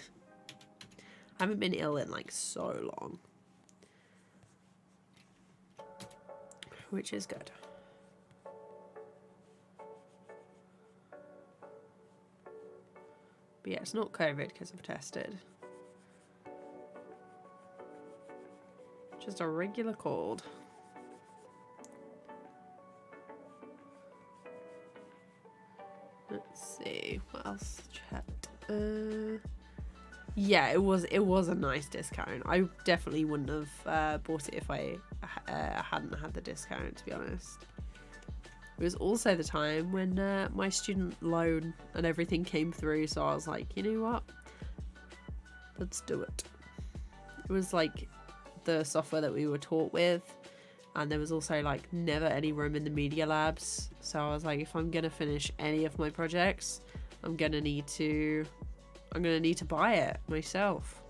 I haven't been ill in like so long, which is good. But yeah, it's not COVID because I've tested. Just a regular chord. Let's see what else. Chat. Yeah, it was a nice discount. I definitely wouldn't have bought it if I hadn't had the discount, to be honest. It was also the time when my student loan and everything came through, so I was like, you know what? Let's do it. It was like the software that we were taught with, and there was also like never any room in the media labs, so I was like, if I'm gonna finish any of my projects, I'm gonna need to buy it myself.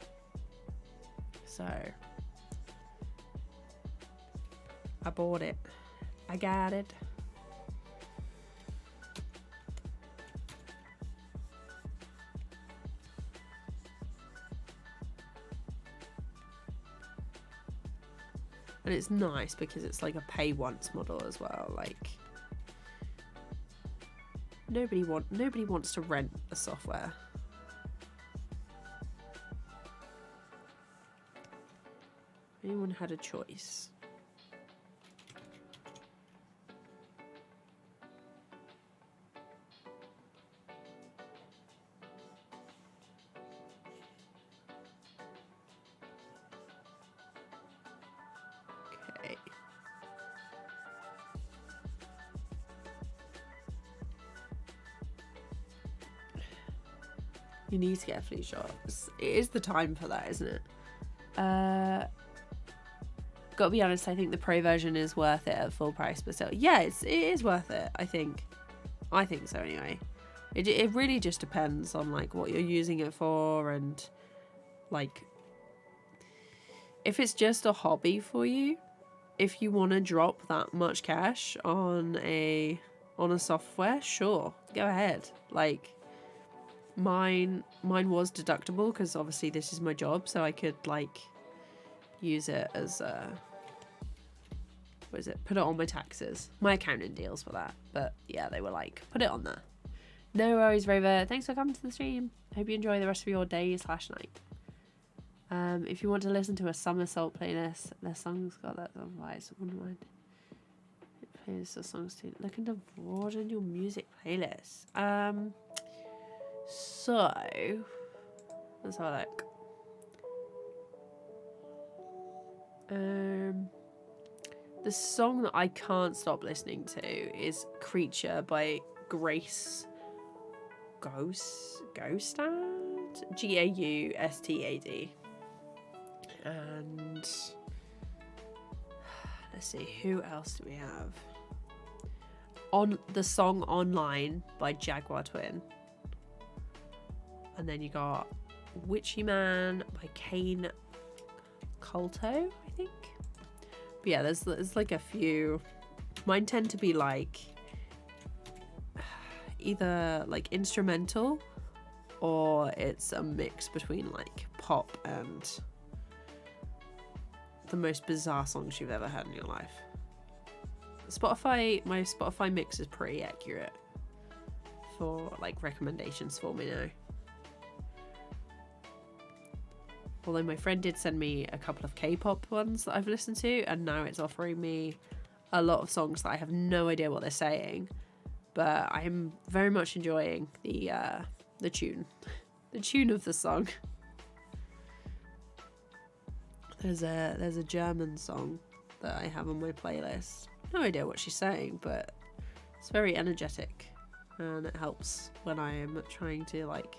So I bought it. I got it. And it's nice because it's like a pay once model as well. Like nobody wants to rent the software. Anyone had a choice. Okay. You need to get a flea shot. It is the time for that, isn't it? Gotta be honest, I think the pro version is worth it at full price, but still, yeah, it is worth it. I think so anyway. It really just depends on like what you're using it for, and like if it's just a hobby for you, if you want to drop that much cash on a software, sure, go ahead. Like mine was deductible because obviously this is my job, so I could like use it as put it on my taxes. My accountant deals with that, but yeah, they were like, put it on there. No worries, Rover. Thanks for coming to the stream. Hope you enjoy the rest of your day/night. If you want to listen to a somersault playlist, their songs got that on vibes. Wouldn't mind. Playlists of songs too. Looking to broaden your music playlist. So let's have a look. The song that I can't stop listening to is Creature by Grace Gaustad? Gaustad. And let's see, who else do we have? On the song Online by Jaguar Twin. And then you got Witchy Man by Kane Culto, I think. But yeah, there's like a few. Mine tend to be like either like instrumental, or it's a mix between like pop and the most bizarre songs you've ever heard in your life. My Spotify mix is pretty accurate for like recommendations for me now. Although my friend did send me a couple of K-pop ones that I've listened to, and now it's offering me a lot of songs that I have no idea what they're saying, but I'm very much enjoying the tune, the tune of the song. There's a German song that I have on my playlist. No idea what she's saying, but it's very energetic, and it helps when I am trying to like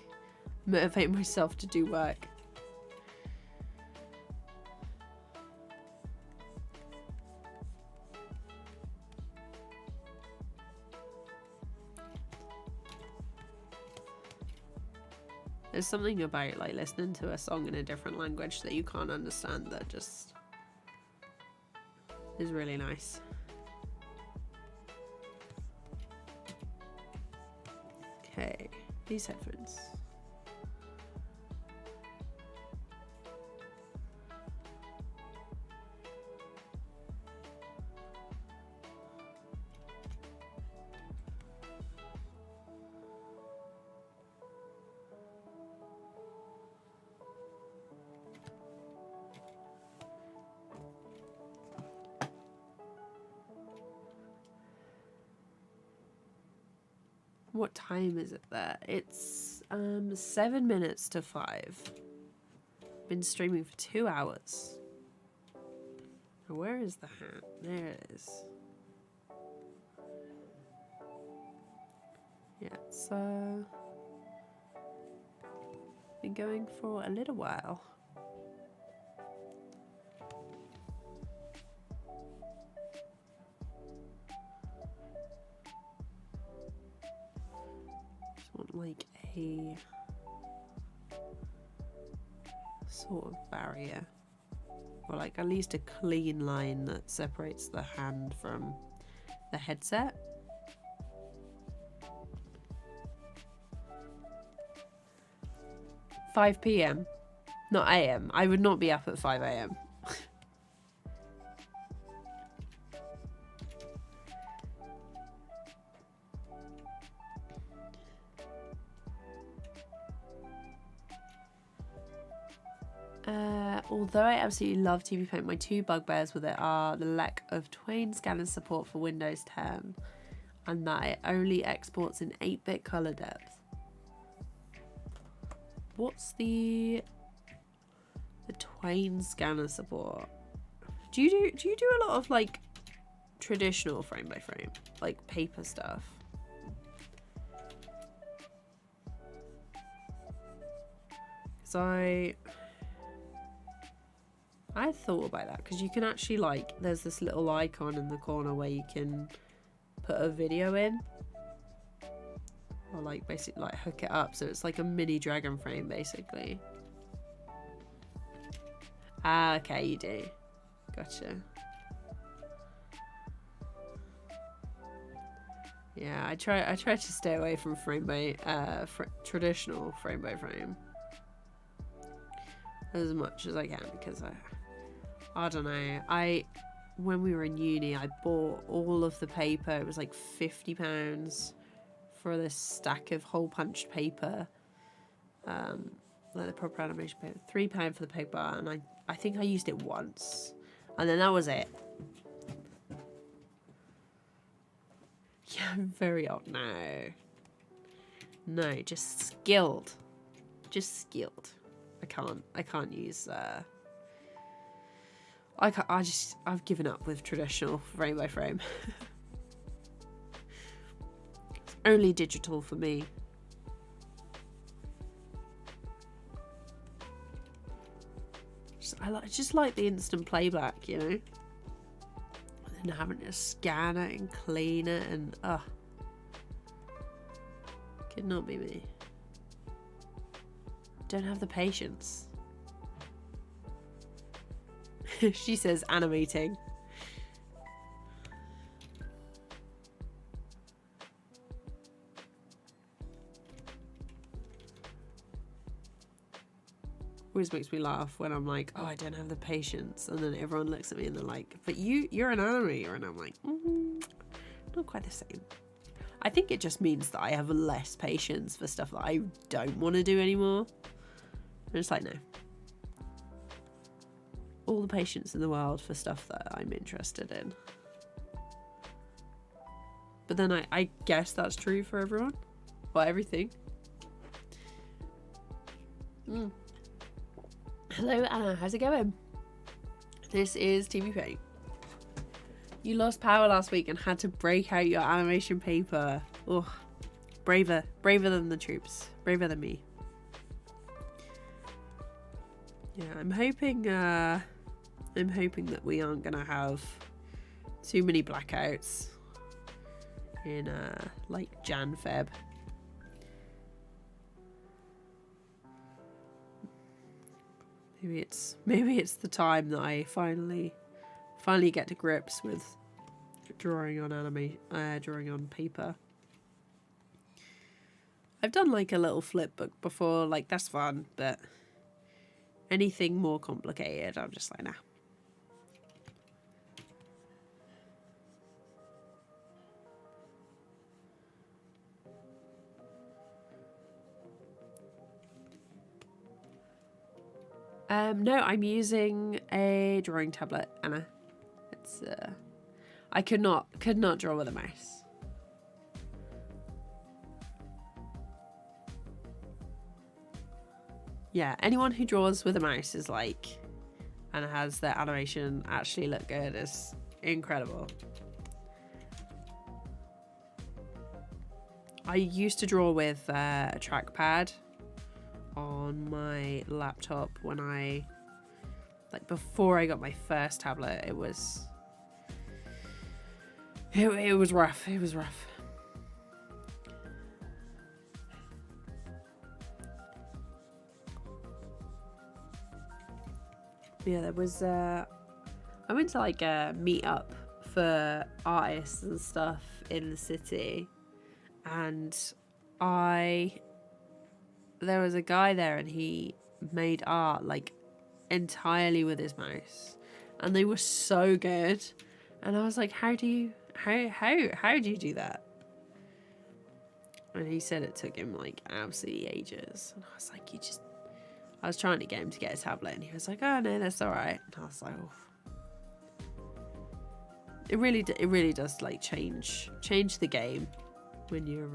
motivate myself to do work. There's something about like listening to a song in a different language that you can't understand that just is really nice. Okay, these headphones. what time is it there? It's 7 minutes to 5. Been streaming for 2 hours. Now, where is the hat? There it is. Yeah, it's been going for a little while. Just want like a sort of barrier, or like at least a clean line that separates the hand from the headset. "5 p.m. Not a.m. I would not be up at 5 a.m. Although I absolutely love TVPaint, my 2 bugbears with it are the lack of Twain scanner support for Windows 10 and that it only exports in 8-bit color depth. What's the Twain scanner support? Do you do a lot of like traditional frame by frame, like paper stuff? Because I thought about that, because you can actually like, there's this little icon in the corner where you can put a video in, or like basically like hook it up, so it's like a mini dragon frame basically. Ah, okay, you do. Gotcha. Yeah, I try to stay away from traditional frame by frame as much as I can, because I don't know. When we were in uni, I bought all of the paper. It was like £50 for this stack of hole punched paper, like the proper animation paper. £3 for the paper, and I think I used it once, and then that was it. Yeah, I'm very old. No, just skilled. I can't use I've given up with traditional frame by frame. It's only digital for me. I just like the instant playback, you know? And then having to scan it and clean it and could not be me. Don't have the patience. She says animating. Always makes me laugh when I'm like, oh, I don't have the patience, and then everyone looks at me and they're like, but you're an animator, and I'm like, not quite the same. I think it just means that I have less patience for stuff that I don't want to do anymore. I'm just like, no. All the patience in the world for stuff that I'm interested in. But then I guess that's true for everyone. Well, everything. Hello, Anna. How's it going? This is TVPaint. You lost power last week and had to break out your animation paper. Oh, braver than the troops. Braver than me. Yeah, I'm hoping that we aren't gonna have too many blackouts in like Jan, Feb. Maybe it's the time that I finally get to grips with drawing on paper. I've done like a little flip book before, like that's fun, but anything more complicated, I'm just like, nah. No, I'm using a drawing tablet, Anna. It's I could not draw with a mouse. yeah, anyone who draws with a mouse is like, and has their animation actually look good is incredible. I used to draw with a trackpad on my laptop when I, like, before I got my first tablet. It was rough. It was rough. Yeah, there was I went to like a meetup for artists and stuff in the city, and there was a guy there, and he made art like entirely with his mouse, and they were so good. And I was like, how do you do that? And he said it took him like absolutely ages. And I was like, I was trying to get him to get a tablet, and he was like, oh no, that's all right. And I was like, oh. It really does like change the game when you're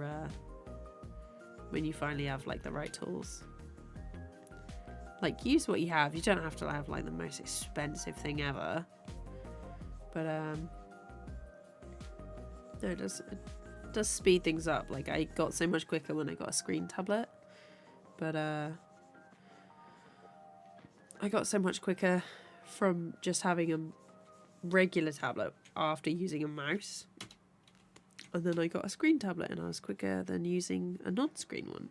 when you finally have like the right tools. Like, use what you have. You don't have to have like the most expensive thing ever, but no, it does speed things up. Like, I got so much quicker when I got a screen tablet, but I got so much quicker from just having a regular tablet after using a mouse, and then I got a screen tablet, and I was quicker than using a non-screen one.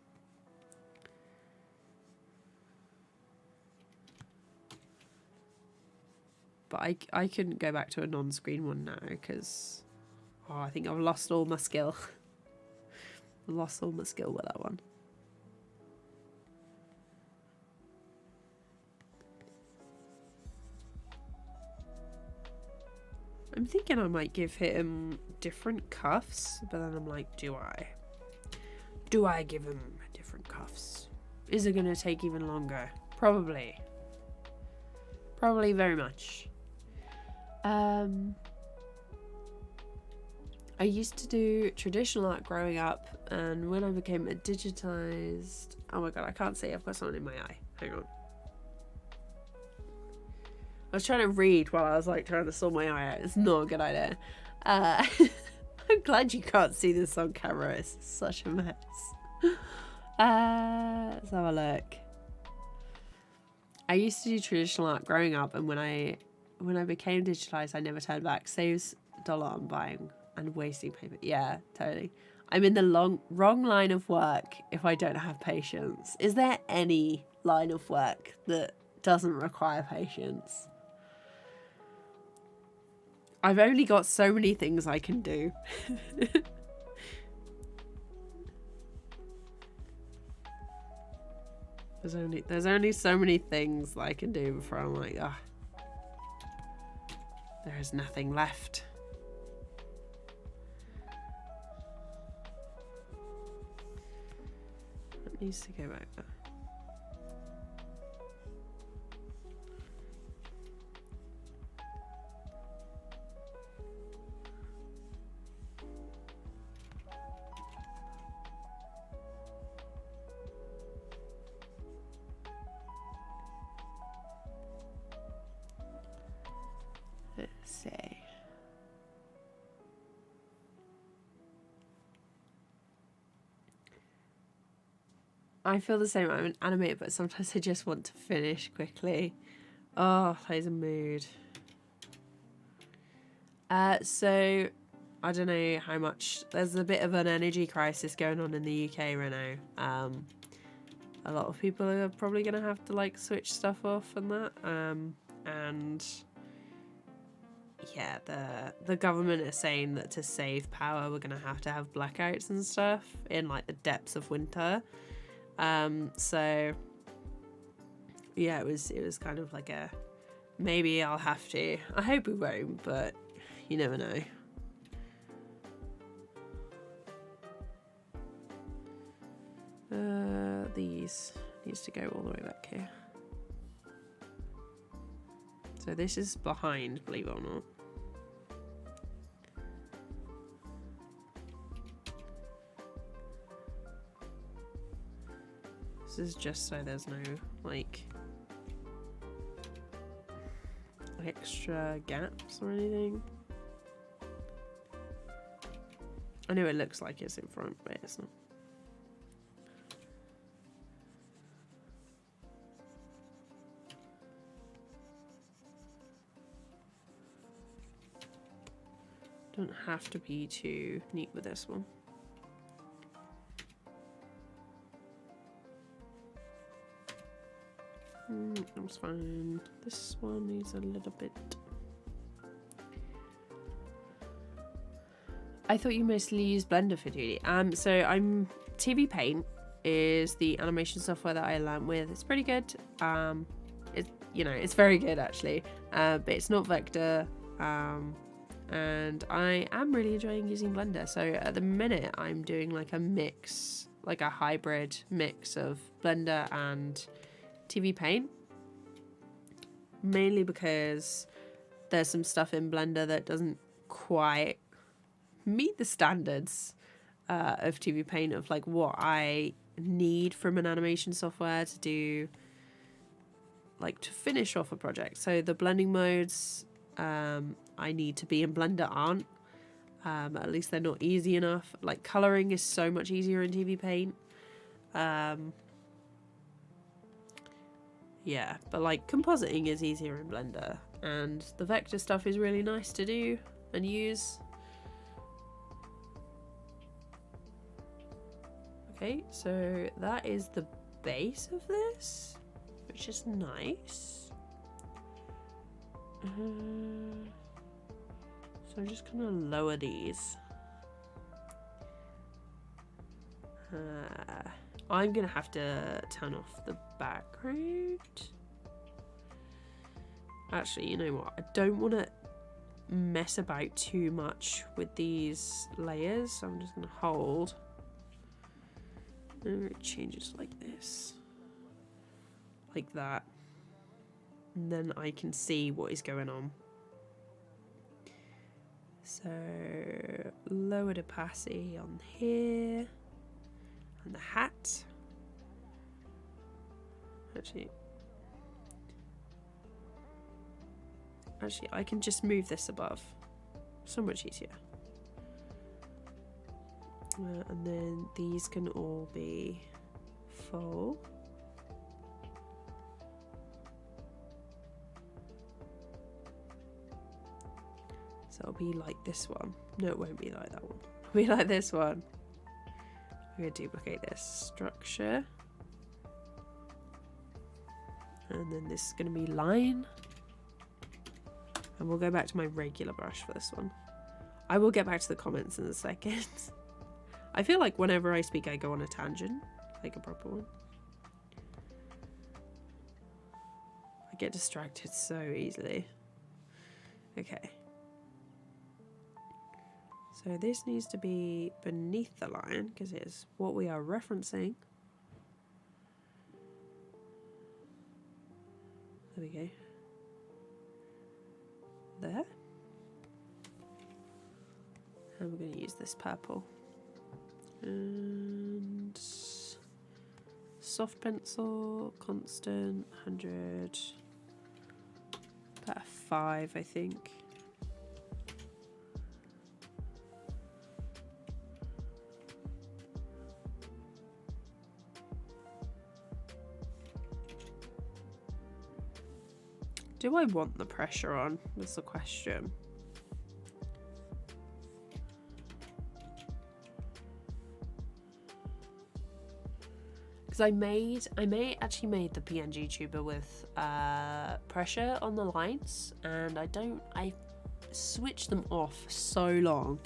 But I couldn't go back to a non-screen one now because I think I've lost all my skill. Lost all my skill with that one. I'm thinking I might give him different cuffs, but then I'm like, do I? Do I give him different cuffs? Is it going to take even longer? Probably. Probably very much. I used to do traditional art growing up, and when I became a digitized... Oh my god, I can't see. I've got something in my eye. Hang on. I was trying to read while I was like trying to sort my eye out. It's not a good idea. I'm glad you can't see this on camera. It's such a mess. Let's have a look. I used to do traditional art growing up, and when I became digitized, I never turned back. Saves dollar on buying and wasting paper. Yeah, totally. I'm in the wrong line of work if I don't have patience. Is there any line of work that doesn't require patience? I've only got so many things I can do. There's only so many things that I can do before I'm like, ah, there is nothing left. It needs to go back there. Let's see. I feel the same. I'm an animator, but sometimes I just want to finish quickly. Oh, plays a mood. So I don't know how much. There's a bit of an energy crisis going on in the UK right now. A lot of people are probably gonna have to like switch stuff off and that. And yeah, the government is saying that to save power, we're gonna have to have blackouts and stuff in like the depths of winter. So yeah, it was kind of like a maybe I'll have to. I hope we won't, but you never know. These needs to go all the way back here. So this is behind, believe it or not. This is just so there's no like extra gaps or anything. I know it looks like it's in front, but it's not. Don't have to be too neat with this one. That's fine. This one needs a little bit. I thought you mostly use Blender for 2D. So TVPaint is the animation software that I learned with. It's pretty good. It's very good actually. But it's not vector. And I am really enjoying using Blender. So at the minute I'm doing like a mix, like a hybrid mix of Blender and TVPaint. Mainly because there's some stuff in Blender that doesn't quite meet the standards of TVPaint, of like what I need from an animation software to do, like to finish off a project. So the blending modes I need to be in Blender aren't. At least they're not easy enough. Like coloring is so much easier in TVPaint. Yeah, but like compositing is easier in Blender, and the vector stuff is really nice to do and use. Okay, so that is the base of this, which is nice. So I'm just gonna lower these. I'm gonna have to turn off the background. Actually, you know what? I don't want to mess about too much with these layers, so I'm just gonna hold. And it changes like this, like that, and then I can see what is going on. So lowered opacity on here. And the hat. Actually, I can just move this above. So much easier. And then these can all be full. So it'll be like this one. No, it won't be like that one. It'll be like this one. I'm going to duplicate this structure. And then this is going to be line. And we'll go back to my regular brush for this one. I will get back to the comments in a second. I feel like whenever I speak, I go on a tangent. Like a proper one. I get distracted so easily. Okay. So this needs to be beneath the line because it's what we are referencing. There we go. There. And we're going to use this purple. And soft pencil, constant, 100. About a 5, I think. Do I want the pressure on? That's the question. Because I actually made the PNG tuber with pressure on the lines, and I switched them off so long.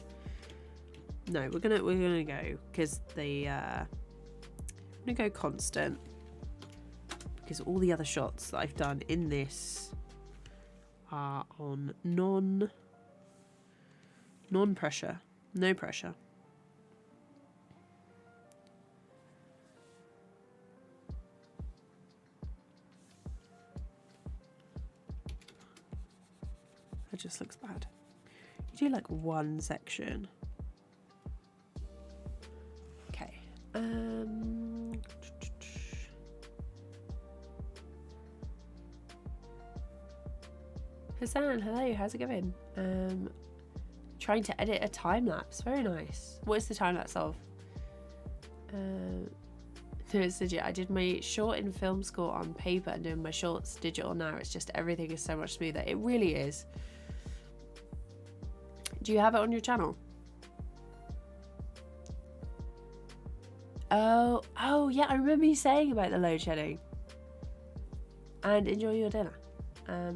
No, we're gonna go because I'm gonna go constant because all the other shots that I've done in this are on non-pressure, no pressure. It just looks bad. You do like one section. Okay. Hassan, hello, how's it going? Trying to edit a time lapse. Very nice. What is the time lapse of? No, it's legit. I did my short in film school on paper and doing my shorts digital now. It's just everything is so much smoother. It really is. Do you have it on your channel? Oh yeah, I remember you saying about the load shedding. And enjoy your dinner.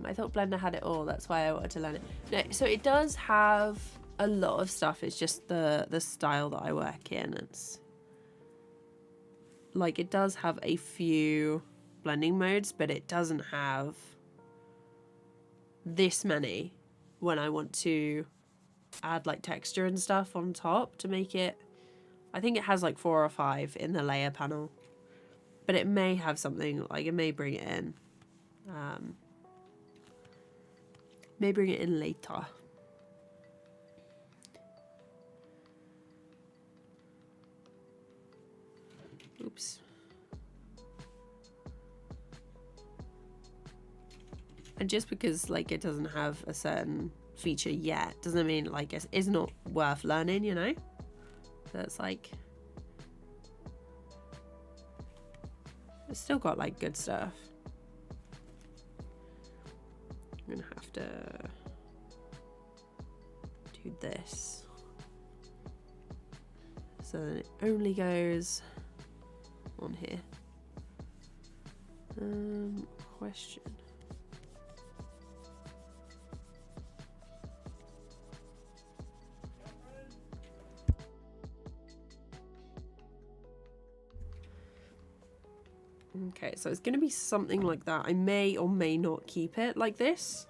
I thought Blender had it all, that's why I wanted to learn it. No, so it does have a lot of stuff, it's just the style that I work in. It's like, it does have a few blending modes, but it doesn't have this many when I want to add like texture and stuff on top to make it. I think it has like 4 or 5 in the layer panel, but it may have something, like it may bring it in. May bring it in later. Oops. And just because like it doesn't have a certain feature yet doesn't mean like it's not worth learning, you know? So it's like it's still got like good stuff. I'm gonna have to do this so that it only goes on here. Question. Okay, so it's going to be something like that. I may or may not keep it like this,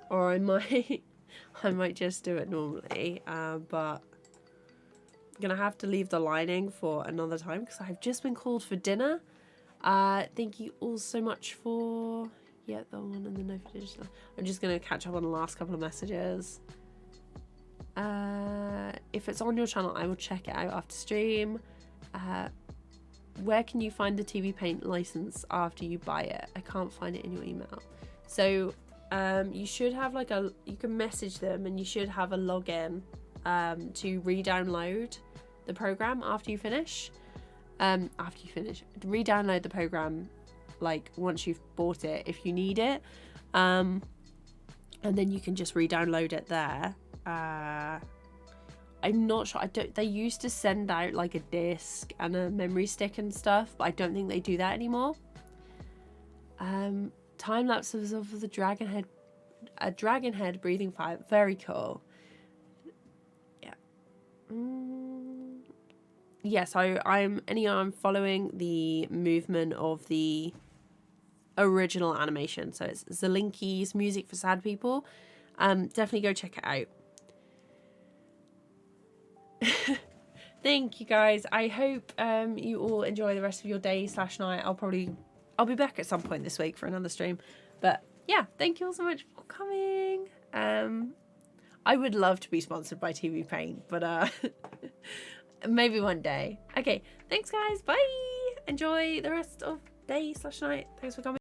or I might I might just do it normally, but I'm going to have to leave the lining for another time because I've just been called for dinner. Thank you all so much for the one and the no for digital. I'm just going to catch up on the last couple of messages. If it's on your channel, I will check it out after stream. Where can you find the TVPaint license after you buy it? I can't find it in your email. So you should have like you can message them and you should have a login to re-download the program after you finish. Re-download the program like once you've bought it if you need it. And then you can just re-download it there. I'm not sure. They used to send out like a disc and a memory stick and stuff, but I don't think they do that anymore. Time lapses of the dragon head, a dragon head breathing fire. Very cool. Yeah. Yeah. So I'm following the movement of the original animation. So it's Zalinki's Music for Sad People. Definitely go check it out. Thank you guys. I hope you all enjoy the rest of your day / night. I'll be back at some point this week for another stream, but yeah, thank you all so much for coming. I would love to be sponsored by TVPaint, but maybe one day. Okay, thanks guys, bye. Enjoy the rest of day / night. Thanks for coming.